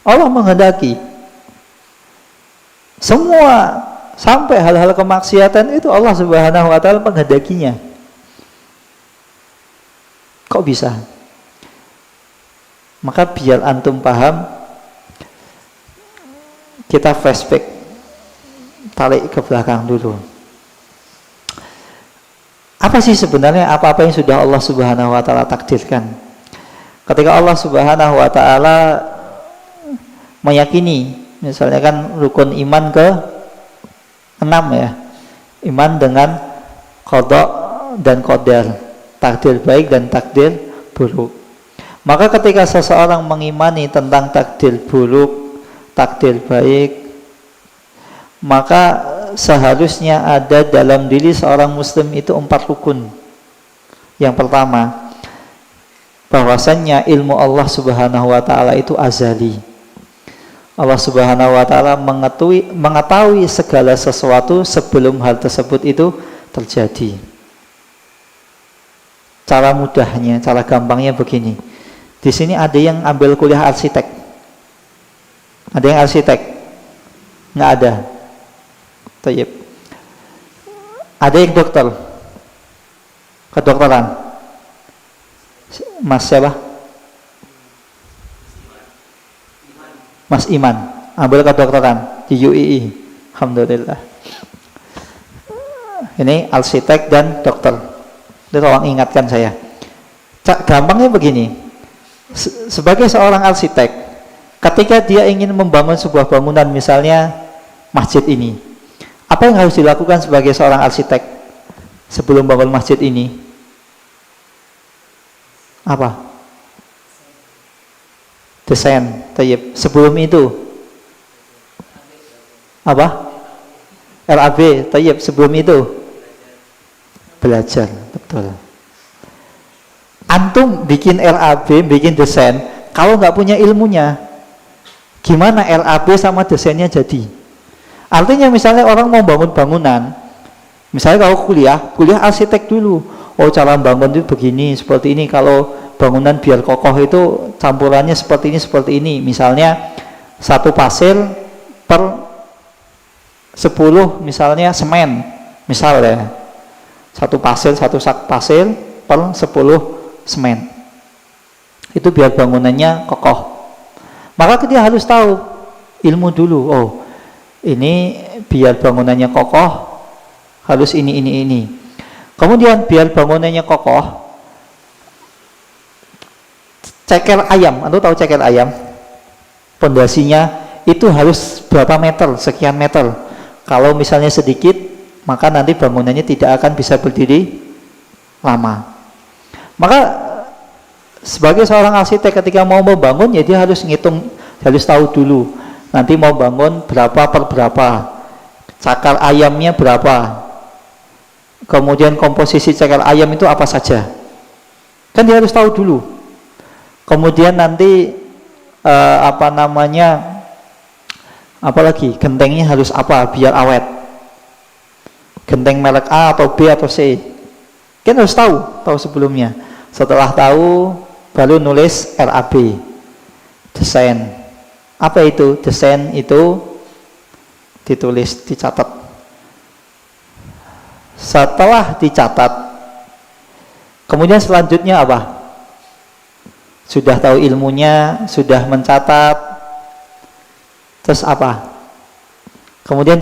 Allah menghendaki semua, sampai hal-hal kemaksiatan itu Allah Subhanahu wa taala menghendakinya. Kok bisa? Maka biar antum paham, kita flashback, tarik ke belakang dulu. Apa sih sebenarnya apa-apa yang sudah Allah Subhanahu wa taala takdirkan? Ketika Allah Subhanahu wa taala meyakini, misalnya kan rukun iman ke-6 ya. Iman dengan qada dan qadar, takdir baik dan takdir buruk. Maka ketika seseorang mengimani tentang takdir buruk, takdir baik, maka seharusnya ada dalam diri seorang muslim itu 4 rukun. Yang pertama, bahwasannya ilmu Allah Subhanahu wa taala itu azali. Allah Subhanahu wa taala mengetahui segala sesuatu sebelum hal tersebut itu terjadi. Cara mudahnya, cara gampangnya begini. Di sini ada yang ambil kuliah arsitek. Ada yang arsitek? Nggak ada. Tayyib. Ada yang dokter, kedokteran, Mas siapa? Mas Iman, ambil kedokteran di UII. Alhamdulillah. Ini arsitek dan dokter. Itu tolong ingatkan saya. Gampangnya begini. Sebagai seorang arsitek, ketika dia ingin membangun sebuah bangunan, misalnya masjid ini, apa yang harus dilakukan sebagai seorang arsitek sebelum bangun masjid ini? Apa? Desain. Tayyib. Sebelum itu apa? RAB. Tayyib. Sebelum itu belajar. Betul. Antum bikin RAB, bikin desain, kalau nggak punya ilmunya, gimana RAB sama desainnya jadi? Artinya misalnya orang mau bangun bangunan, misalnya kalau kuliah arsitek dulu. Oh, cara bangun itu begini, seperti ini. Kalau bangunan biar kokoh itu campurannya seperti ini. Misalnya satu pasir per 10 misalnya semen. Misal ya, satu sak pasir per 10 semen. Itu biar bangunannya kokoh. Maka dia harus tahu ilmu dulu. Oh, ini biar bangunannya kokoh harus ini. Kemudian biar bangunannya kokoh, ceker ayam, Anda tahu ceker ayam? Pondasinya itu harus berapa meter, sekian meter. Kalau misalnya sedikit, maka nanti bangunannya tidak akan bisa berdiri lama. Maka sebagai seorang arsitek ketika mau membangun, ya dia harus ngitung, harus tahu dulu nanti mau bangun berapa per berapa, cakar ayamnya berapa, kemudian komposisi cakar ayam itu apa saja, kan dia harus tahu dulu. Kemudian nanti apalagi gentengnya harus apa biar awet, genteng merek A atau B atau C, kan harus tahu sebelumnya. Setelah tahu baru nulis RAB, desain. Apa itu desain? Itu ditulis, dicatat. Setelah dicatat, kemudian selanjutnya apa? Sudah tahu ilmunya, sudah mencatat, terus apa? Kemudian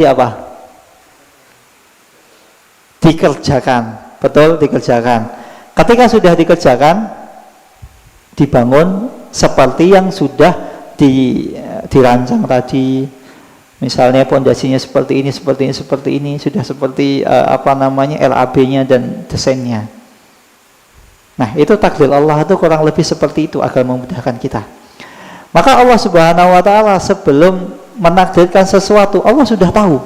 dikerjakan. Betul, dikerjakan. Ketika sudah dikerjakan, dibangun seperti yang sudah dirancang tadi. Misalnya pondasinya seperti ini, sudah seperti RAB-nya dan desainnya. Nah, itu takdir Allah itu kurang lebih seperti itu agar memudahkan kita. Maka Allah Subhanahu wa taala sebelum menakdirkan sesuatu, Allah sudah tahu.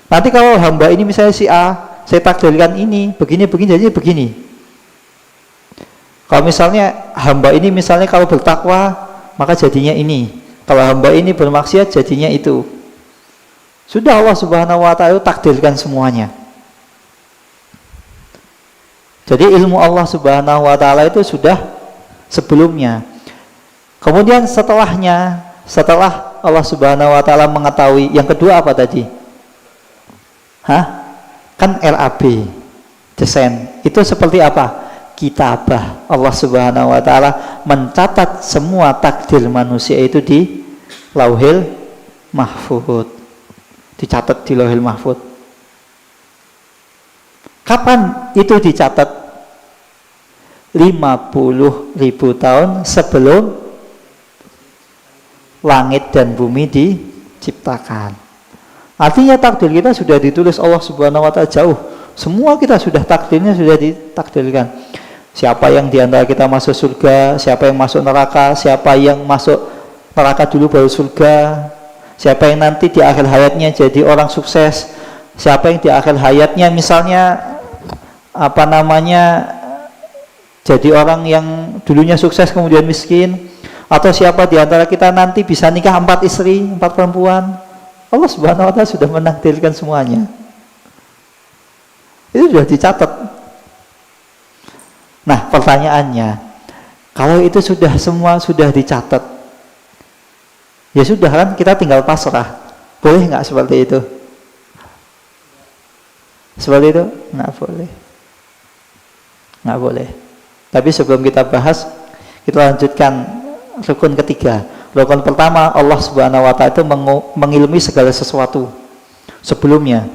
Nanti kalau hamba ini misalnya si A, saya takdirkan ini, begini, jadi begini. Kalau misalnya hamba ini misalnya kalau bertakwa, maka jadinya ini. Kalau hamba ini bermaksiat, jadinya itu. Sudah Allah Subhanahu wa taala takdirkan semuanya. Jadi ilmu Allah Subhanahu wa taala itu sudah sebelumnya. Kemudian setelah Allah Subhanahu wa taala mengetahui, yang kedua apa tadi? Kan RAB, desain. Itu seperti apa? Kitabah. Allah Subhanahu wa taala mencatat semua takdir manusia itu di Lauhil Mahfuz. Dicatat di Lauhil Mahfuz. Kapan itu dicatat? 50.000 tahun sebelum langit dan bumi diciptakan. Artinya takdir kita sudah ditulis Allah Subhanahu wa taala jauh. Semua kita sudah takdirnya sudah ditakdirkan. Siapa yang diantara kita masuk surga, siapa yang masuk neraka, siapa yang masuk neraka dulu baru surga, siapa yang nanti di akhir hayatnya jadi orang sukses, siapa yang di akhir hayatnya misalnya jadi orang yang dulunya sukses kemudian miskin, atau siapa di antara kita nanti bisa nikah 4 istri, 4 perempuan. Allah Subhanahu wa taala sudah menakdirkan semuanya. Itu sudah dicatat. Nah, pertanyaannya, kalau itu semua sudah dicatat, ya sudah kan, kita tinggal pasrah. Boleh nggak seperti itu? Seperti itu? Nggak boleh. Tapi sebelum kita bahas, kita lanjutkan rukun ketiga. Rukun pertama, Allah Subhanahu wa Ta'ala itu mengilmi segala sesuatu sebelumnya.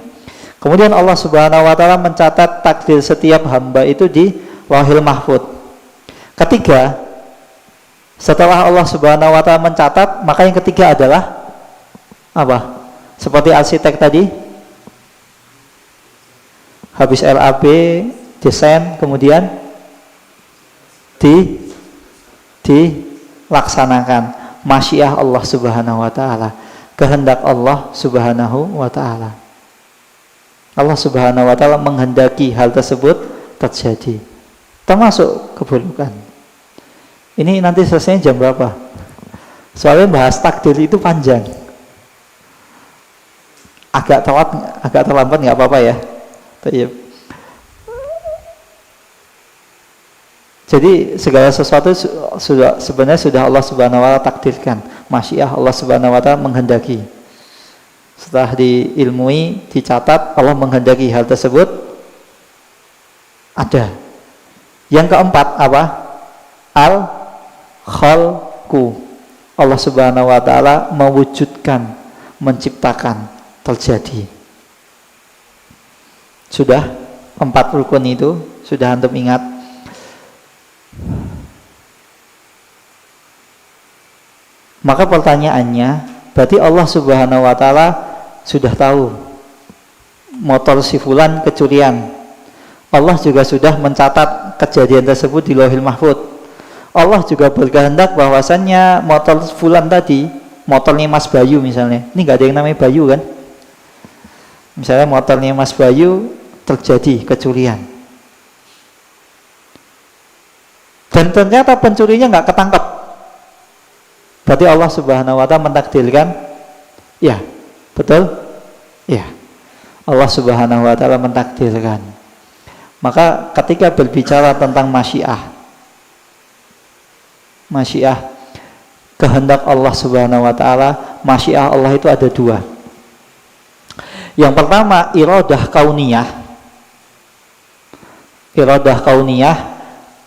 Kemudian Allah Subhanahu wa Ta'ala mencatat takdir setiap hamba itu di Lauhil Mahfuz. Ketiga, setelah Allah Subhanahu wa Ta'ala mencatat, maka yang ketiga adalah apa? Seperti arsitek tadi, habis LAB, desain, kemudian dilaksanakan. Masyiah Allah Subhanahu wa Ta'ala, kehendak Allah Subhanahu wa Ta'ala. Allah Subhanahu wa Ta'ala menghendaki hal tersebut terjadi, termasuk keburukan. Ini nanti selesainya jam berapa? Soalnya bahas takdir itu panjang. Agak terlambat nggak apa-apa ya. Jadi segala sesuatu sebenarnya sudah Allah Subhanahu wa Ta'ala takdirkan. Masyiah Allah Subhanahu wa Ta'ala menghendaki. Setelah diilmui, dicatat, Allah menghendaki hal tersebut ada. Yang keempat apa? Al-khalqu. Allah Subhanahu wa Ta'ala mewujudkan, menciptakan, terjadi. Sudah 4 rukun itu sudah antum ingat. Maka pertanyaannya, berarti Allah Subhanahu wa Ta'ala sudah tahu motor si fulan kecurian. Allah juga sudah mencatat kejadian tersebut di Lauhil Mahfuz. Allah juga berkehendak bahwasannya motor fulan tadi, motornya Mas Bayu misalnya, ini nggak ada yang namanya Bayu kan? Misalnya motornya Mas Bayu terjadi kecurian, dan ternyata pencurinya nggak ketangkep. Berarti Allah Subhanahu wa Ta'ala mentakdirkan, ya, betul? Ya, Allah Subhanahu wa Ta'ala mentakdirkan. Maka ketika berbicara tentang masyiah, kehendak Allah Subhanahu wa Ta'ala, masyiah Allah itu ada 2. Yang pertama, iradah kauniyah. Iradah kauniyah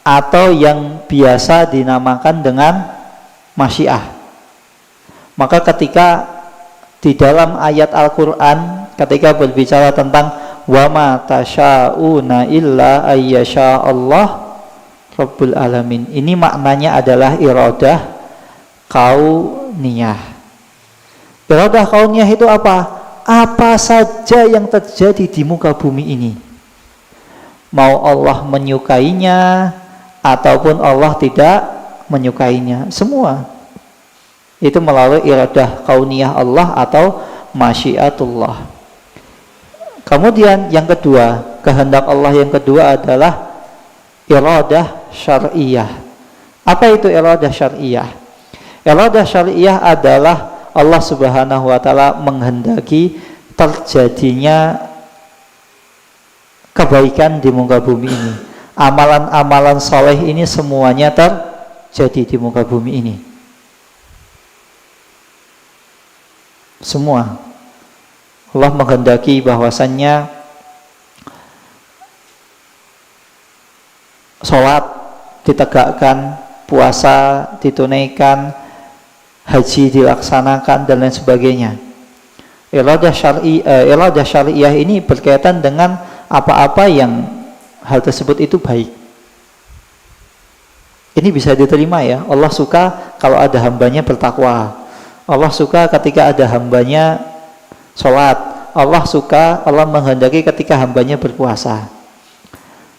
atau yang biasa dinamakan dengan masyiah. Maka ketika di dalam ayat Al-Quran, ketika berbicara tentang wa ma tasya'una illa ayyasha Allah Rabbul Alamin, ini maknanya adalah iradah kauniyah. Iradah kauniyah itu apa? Apa saja yang terjadi di muka bumi ini, mau Allah menyukainya ataupun Allah tidak menyukainya, semua itu melalui iradah kauniyah Allah atau masyiatullah. Kemudian yang kedua, kehendak Allah yang kedua adalah iradah syar'iyah. Apa itu iradah syar'iyah? Iradah syar'iyah adalah Allah Subhanahu wa Ta'ala menghendaki terjadinya kebaikan di muka bumi ini. Amalan-amalan soleh ini semuanya terjadi di muka bumi ini. Semua Allah menghendaki bahwasannya sholat ditegakkan, puasa ditunaikan, haji dilaksanakan, dan lain sebagainya. Iradah syar'iyah ini berkaitan dengan apa-apa yang hal tersebut itu baik. Ini bisa diterima ya. Allah suka kalau ada hambanya bertakwa. Allah suka ketika ada hambanya sholat. Allah suka, Allah menghendaki ketika hambanya berpuasa.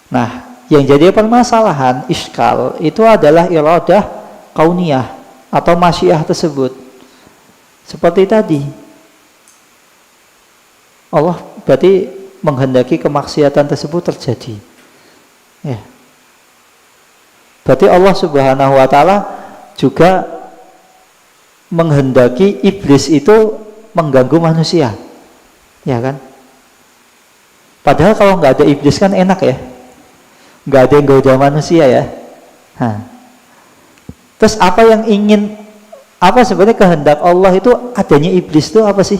Nah, yang jadi permasalahan, iskal, itu adalah iradah kauniyah atau masyiah tersebut. Seperti tadi, Allah berarti menghendaki kemaksiatan tersebut terjadi. Ya. Berarti Allah Subhanahu wa Ta'ala juga menghendaki iblis itu mengganggu manusia, ya kan? Padahal kalau nggak ada iblis kan enak ya, nggak ada yang goda manusia ya. Terus apa yang ingin, apa sebenarnya kehendak Allah itu adanya iblis itu apa sih?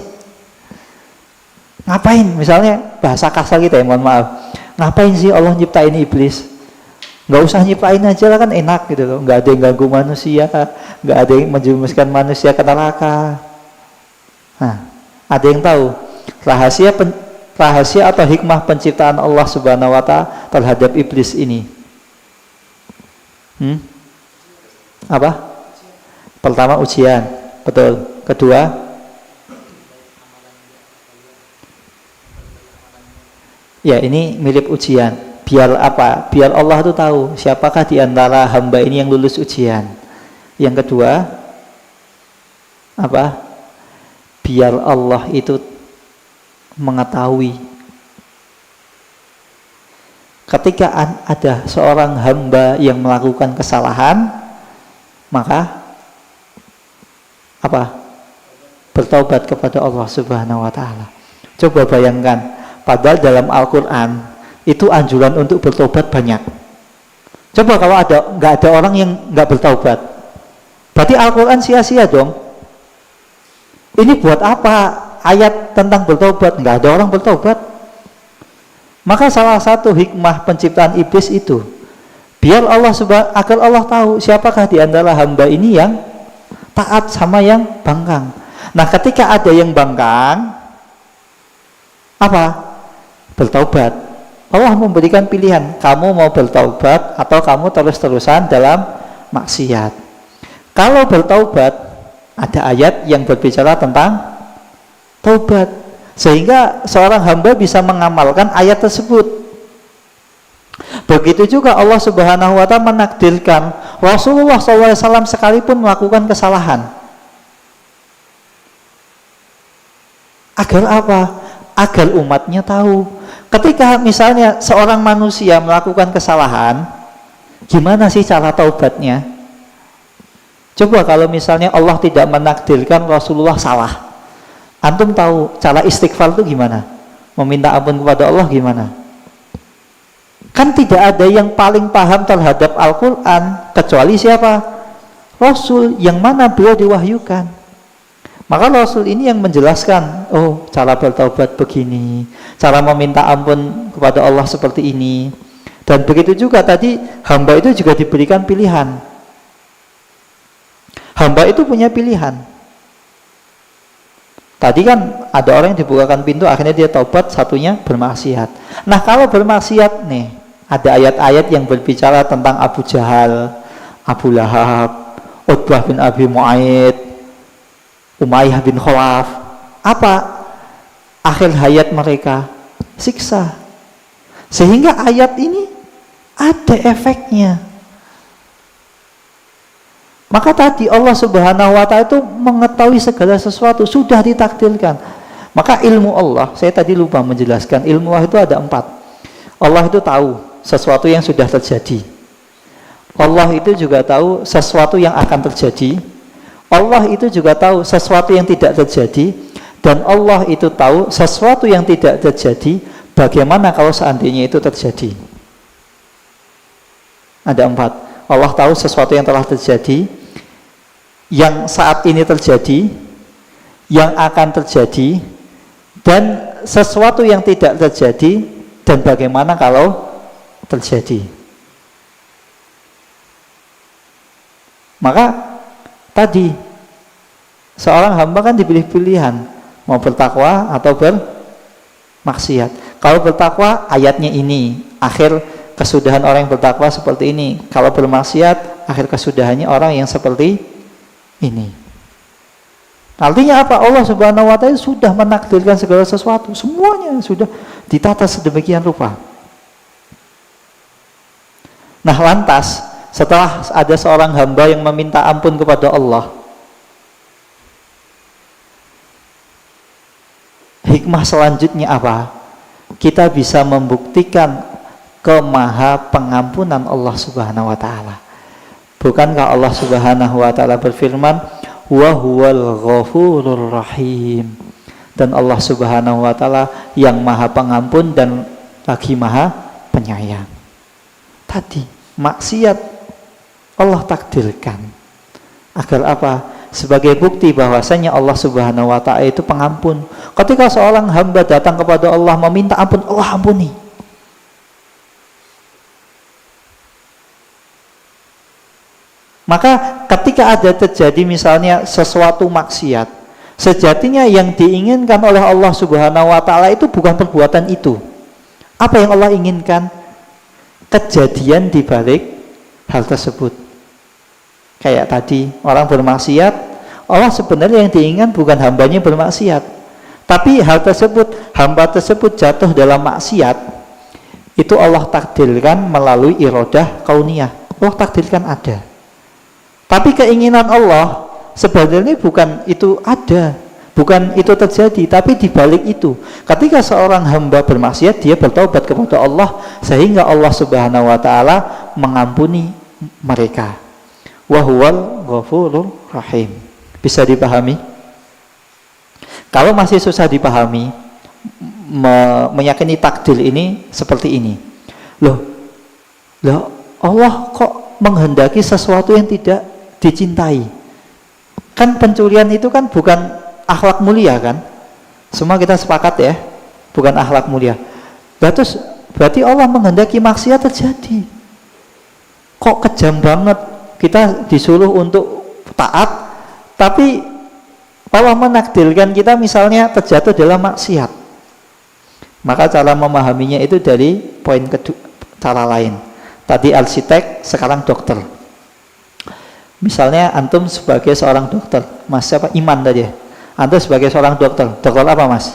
Ngapain? Misalnya bahasa kasar kita ya, mohon maaf, ngapain sih Allah nyiptain iblis? Nggak usah nyiptain aja lah, kan enak gitu loh. Nggak ada yang ganggu manusia, nggak ada yang menjerumuskan manusia ke neraka. Nah, ada yang tahu rahasia atau hikmah penciptaan Allah Subhanahu wa Ta'ala terhadap iblis ini? Apa? Pertama ujian, betul. Kedua, ya ini mirip ujian. Biar apa? Biar Allah itu tahu siapakah di antara hamba ini yang lulus ujian. Yang kedua, apa? Biar Allah itu mengetahui ketika ada seorang hamba yang melakukan kesalahan, maka apa? Bertaubat kepada Allah Subhanahu wa Ta'ala. Coba bayangkan, padahal dalam Al-Quran itu anjuran untuk bertobat banyak. Coba kalau nggak ada orang yang nggak bertaubat, berarti Al-Quran sia-sia dong. Ini buat apa ayat tentang bertobat? Nggak ada orang bertobat. Maka salah satu hikmah penciptaan iblis itu, biar agar Allah tahu siapakah di antara hamba ini yang taat sama yang bangkang. Nah, ketika ada yang bangkang, apa? Bertaubat. Allah memberikan pilihan, kamu mau bertaubat atau kamu terus-terusan dalam maksiat. Kalau bertaubat, ada ayat yang berbicara tentang taubat, sehingga seorang hamba bisa mengamalkan ayat tersebut. Begitu juga Allah Subhanahu wa Ta'ala menakdirkan Rasulullah SAW sekalipun melakukan kesalahan. Agar apa? Agar umatnya tahu, ketika misalnya seorang manusia melakukan kesalahan, gimana sih cara taubatnya? Coba kalau misalnya Allah tidak menakdirkan Rasulullah salah, antum tahu cara istighfar itu gimana? Meminta ampun kepada Allah gimana? Kan tidak ada yang paling paham terhadap Al-Quran kecuali siapa? Rasul, yang mana beliau diwahyukan. Maka Rasul ini yang menjelaskan, oh cara bertaubat begini, cara meminta ampun kepada Allah seperti ini. Dan begitu juga tadi hamba itu juga diberikan pilihan. Hamba itu punya pilihan. Tadi kan ada orang yang dibukakan pintu, akhirnya dia taubat, satunya bermaksiat. Nah, kalau bermaksiat nih, ada ayat-ayat yang berbicara tentang Abu Jahal, Abu Lahab, Utbah bin Abi Mu'aid, Umayyah bin Khalaf. Apa akhir hayat mereka? Siksa. Sehingga ayat ini ada efeknya. Maka tadi Allah Subhanahu wa Ta'ala itu mengetahui segala sesuatu, sudah ditakdirkan. Maka ilmu Allah, saya tadi lupa menjelaskan, ilmu Allah itu ada 4. Allah itu tahu sesuatu yang sudah terjadi. Allah itu juga tahu sesuatu yang akan terjadi. Allah itu juga tahu sesuatu yang tidak terjadi, dan Allah itu tahu sesuatu yang tidak terjadi bagaimana kalau seandainya itu terjadi. Ada 4. Allah tahu sesuatu yang telah terjadi, yang saat ini terjadi, yang akan terjadi, dan sesuatu yang tidak terjadi, dan bagaimana kalau terjadi. Maka tadi seorang hamba kan dipilih pilihan, mau bertakwa atau bermaksiat. Kalau bertakwa ayatnya ini, akhir kesudahan orang yang bertakwa seperti ini. Kalau bermaksiat, akhir kesudahannya orang yang seperti ini. Artinya apa? Allah Subhanahu wa Ta'ala sudah menakdirkan segala sesuatu, semuanya sudah ditata sedemikian rupa. Nah, lantas setelah ada seorang hamba yang meminta ampun kepada Allah, hikmah selanjutnya apa? Kita bisa membuktikan kemaha pengampunan Allah Subhanahu wa Ta'ala. Bukankah Allah Subhanahu wa Ta'ala berfirman, wa huwal ghafurur rahim, dan Allah Subhanahu wa Ta'ala yang maha pengampun dan lagi maha penyayang. Tadi maksiat Allah takdirkan agar apa? Sebagai bukti bahwasanya Allah Subhanahu wa Ta'ala itu pengampun. Ketika seorang hamba datang kepada Allah meminta ampun, Allah ampuni. Maka ketika ada terjadi misalnya sesuatu maksiat, sejatinya yang diinginkan oleh Allah Subhanahu wa taala itu bukan perbuatan itu. Apa yang Allah inginkan? Kejadian di balik hal tersebut. Kayak tadi orang bermaksiat, Allah sebenarnya yang diinginkan bukan hambanya bermaksiat, tapi hal tersebut, hamba tersebut jatuh dalam maksiat, itu Allah takdirkan melalui iradah kauniyah. Allah takdirkan ada. Tapi keinginan Allah sebenarnya bukan itu ada, bukan itu terjadi, tapi di balik itu, ketika seorang hamba bermaksiat, dia bertaubat kepada Allah sehingga Allah Subhanahu wa taala mengampuni mereka. Wa huwal ghafurur rahim. Bisa dipahami? Kalau masih susah dipahami, meyakini takdir ini seperti ini. Loh, Allah kok menghendaki sesuatu yang tidak dicintai? Kan pencurian itu kan bukan akhlak mulia kan? Semua kita sepakat ya, bukan akhlak mulia. Terus berarti Allah menghendaki maksiat terjadi. Kok kejam banget, kita disuruh untuk taat, tapi Allah menakdirkan kita misalnya terjatuh dalam maksiat. Maka cara memahaminya itu dari poin kedua, cara lain. Tadi arsitek, sekarang dokter. Misalnya antum sebagai seorang dokter, Mas siapa? Iman tadi ya. Antum sebagai seorang dokter, dokter apa Mas?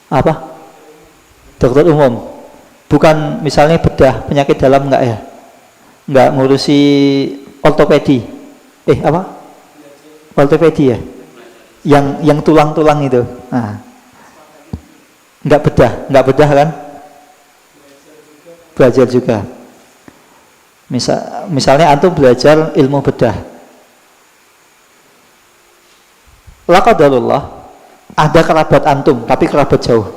Apa? Dokter umum. Bukan misalnya bedah penyakit dalam enggak ya? Enggak ngurusi ortopedi. Apa? Ortopedi ya? Yang tulang-tulang itu. Nah. Enggak bedah kan? Belajar juga. Misalnya antum belajar ilmu bedah. Laqadarullah, ada kerabat antum, tapi kerabat jauh.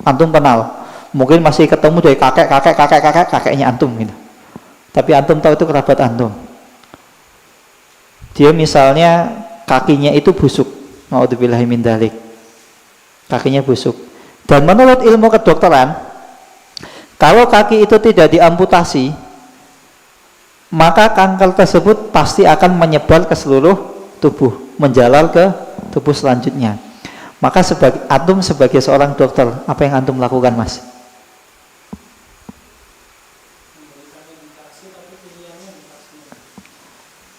Antum kenal. Mungkin masih ketemu dari kakeknya antum gitu. Tapi antum tahu itu kerabat antum. Dia misalnya kakinya itu busuk. Naudzubillahi min dzalik. Kakinya busuk. Dan menurut ilmu kedokteran, kalau kaki itu tidak diamputasi, maka kanker tersebut pasti akan menyebar ke seluruh tubuh, menjalar ke tubuh selanjutnya. Maka antum sebagai seorang dokter, apa yang antum lakukan, Mas?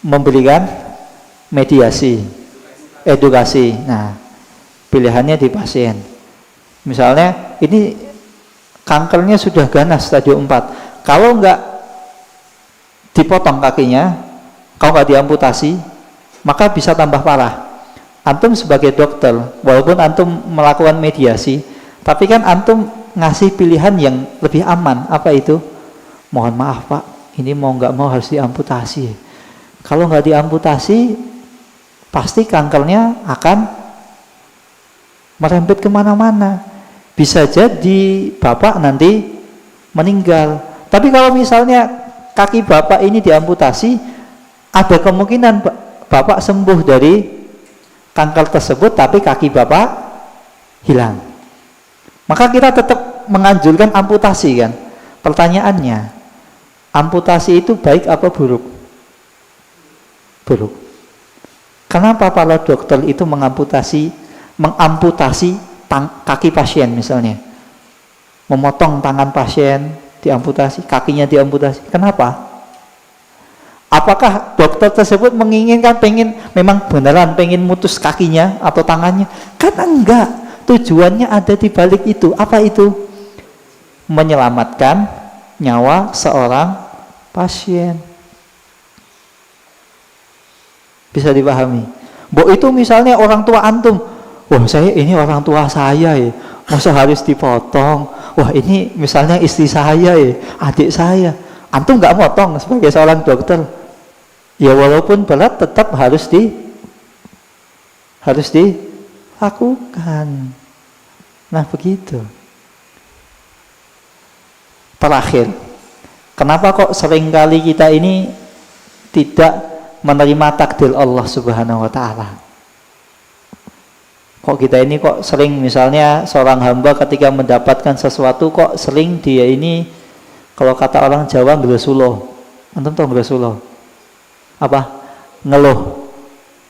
Memberikan mediasi, edukasi. Nah, pilihannya di pasien. Misalnya ini kankernya sudah ganas stadium 4. Kalau enggak dipotong kakinya, kalau enggak diamputasi, maka bisa tambah parah. Antum sebagai dokter, walaupun antum melakukan mediasi, tapi kan antum ngasih pilihan yang lebih aman. Apa itu? Mohon maaf Pak, ini mau enggak mau harus diamputasi. Kalau enggak diamputasi, pasti kankernya akan merembet kemana-mana. Bisa jadi bapak nanti meninggal. Tapi kalau misalnya kaki bapak ini diamputasi, ada kemungkinan bapak sembuh dari kanker tersebut, tapi kaki bapak hilang. Maka kita tetap menganjurkan amputasi kan. Pertanyaannya, amputasi itu baik apa buruk? Buruk. Kenapa para dokter itu mengamputasi kaki pasien misalnya, memotong tangan pasien, diamputasi, kakinya diamputasi. Kenapa? Apakah dokter tersebut menginginkan memang beneran pengen mutus kakinya atau tangannya? Kan enggak. Tujuannya ada di balik itu. Apa itu? Menyelamatkan nyawa seorang pasien. Bisa dipahami? Itu misalnya orang tua antum, wah ini orang tua saya ya, masa harus dipotong? Wah ini misalnya istri saya ya, adik saya. Antum nggak motong sebagai seorang dokter? Ya walaupun berat tetap harus dilakukan. Nah begitu. Terakhir, kenapa kok seringkali kita ini tidak menerima takdir Allah Subhanahu wa taala? Kok kita ini kok sering misalnya seorang hamba ketika mendapatkan sesuatu kok sering dia ini, kalau kata orang Jawa, ngresulo. Antum tahu ngresulo? apa? Ngeluh.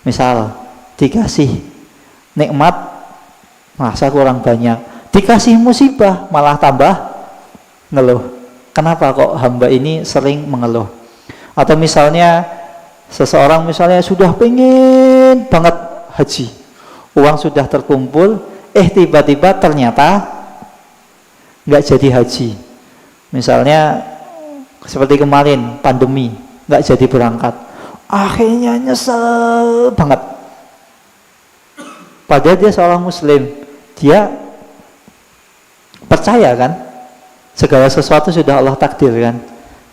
Misal dikasih nikmat merasa kurang banyak, dikasih musibah malah tambah ngeluh. Kenapa kok hamba ini sering mengeluh? Atau misalnya seseorang misalnya sudah pengen banget haji, uang sudah terkumpul, tiba-tiba ternyata nggak jadi haji. Misalnya seperti kemarin pandemi, nggak jadi berangkat, akhirnya nyesel banget. Padahal dia seorang muslim, dia percaya kan segala sesuatu sudah Allah takdirkan.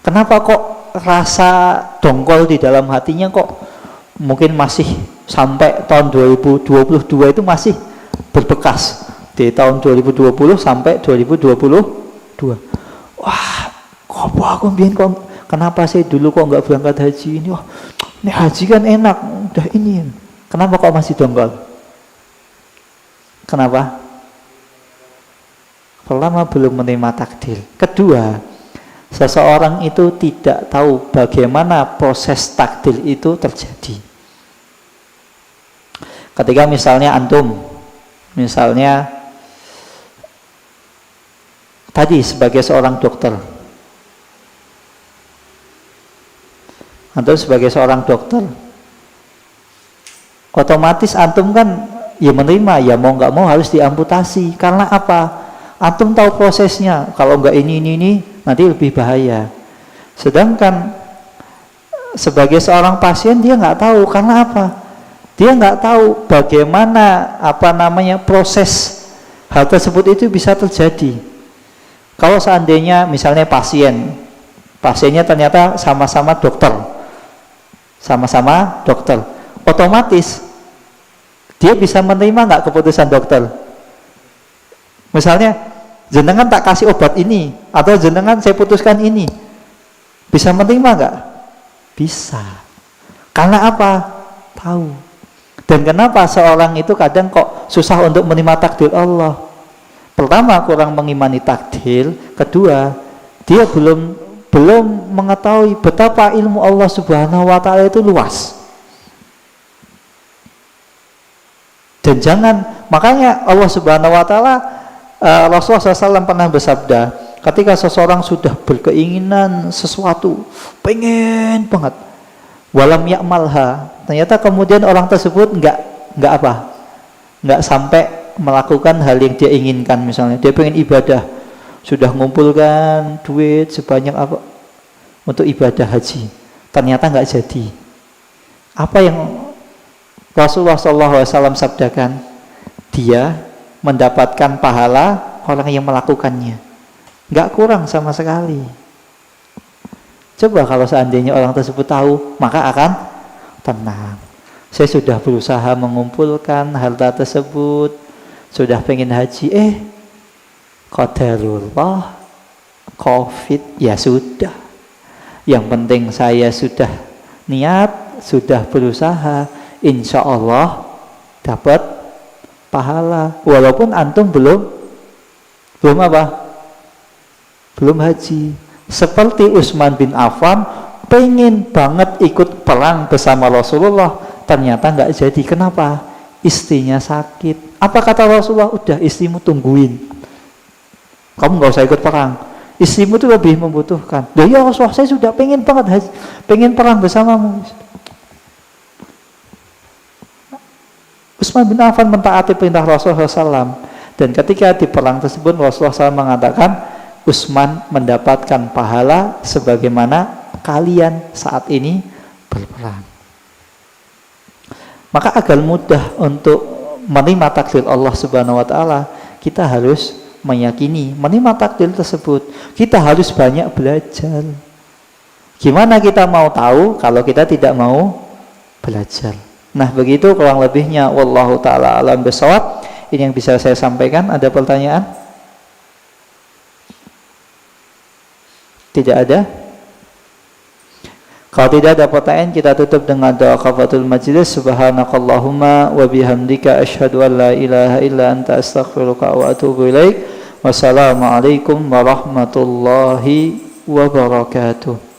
Kenapa kok rasa dongkol di dalam hatinya kok mungkin masih sampai tahun 2022 itu masih berbekas, di tahun 2020 sampai 2022. Wah, kok aku bikin kok, kenapa sih dulu kok nggak berangkat haji ini? Wah, ini haji kan enak, udah ini. Kenapa kok masih dongkol? Kenapa? Pertama, belum menerima takdir. Kedua, seseorang itu tidak tahu bagaimana proses takdir itu terjadi. Ketika misalnya antum, misalnya tadi sebagai seorang dokter, antum sebagai seorang dokter, otomatis antum kan ya menerima, ya mau nggak mau harus diamputasi. Karena apa? Antum tahu prosesnya, kalau nggak ini nanti lebih bahaya. Sedangkan sebagai seorang pasien dia nggak tahu. Karena apa? Dia nggak tahu bagaimana proses hal tersebut itu bisa terjadi. Kalau seandainya misalnya pasiennya ternyata sama-sama dokter, otomatis dia bisa menerima nggak keputusan dokter? Misalnya jenengan tak kasih obat ini, atau jenengan saya putuskan ini, bisa menerima nggak? Bisa. Karena apa? Tahu. Dan kenapa seorang itu kadang kok susah untuk menerima takdir Allah? Pertama, kurang mengimani takdir. Kedua, dia belum mengetahui betapa ilmu Allah Subhanahu wa taala itu luas. Dan makanya Allah Subhanahu wa taala, Rasulullah SAW pernah bersabda, ketika seseorang sudah berkeinginan sesuatu, pengen banget, walam ya'malha, ternyata kemudian orang tersebut nggak sampai melakukan hal yang dia inginkan. Misalnya dia pengen ibadah, sudah mengumpulkan duit sebanyak apa untuk ibadah haji, ternyata nggak jadi. Apa yang Rasulullah SAW sabdakan? Dia mendapatkan pahala orang yang melakukannya, nggak kurang sama sekali. Coba kalau seandainya orang tersebut tahu, maka akan tenang. Saya sudah berusaha mengumpulkan harta tersebut, sudah pengen haji, qadarullah, COVID, ya sudah. Yang penting saya sudah niat, sudah berusaha, insya Allah dapat pahala. Walaupun antum belum haji. Seperti Utsman bin Affan pengen banget ikut perang bersama Rasulullah, ternyata nggak jadi. Kenapa? Istrinya sakit. Apa kata Rasulullah? Udah, istrimu tungguin, kamu nggak usah ikut perang, istrimu itu lebih membutuhkan. Loh ya Rasulullah, saya sudah pengen banget haji, pengen perang bersamamu. Utsman bin Affan mentaati perintah Rasulullah SAW, dan ketika di perang tersebut Rasulullah SAW mengatakan, Utsman mendapatkan pahala sebagaimana kalian saat ini berperang. Maka agar mudah untuk menerima takdir Allah Subhanahu wa taala, kita harus meyakini menerima takdir tersebut. Kita harus banyak belajar. Gimana kita mau tahu kalau kita tidak mau belajar? Nah, begitu kurang lebihnya, wallahu taala alam bisawab. Ini yang bisa saya sampaikan. Ada pertanyaan? Tidak ada? Kalau tidak ada pertanyaan, kita tutup dengan doa kafaratul majlis. Subhanakallahumma wa bihamdika asyhadu an la ilaha illa anta astaghfiruka wa atubu ilaik. Wassalamualaikum warahmatullahi wabarakatuh.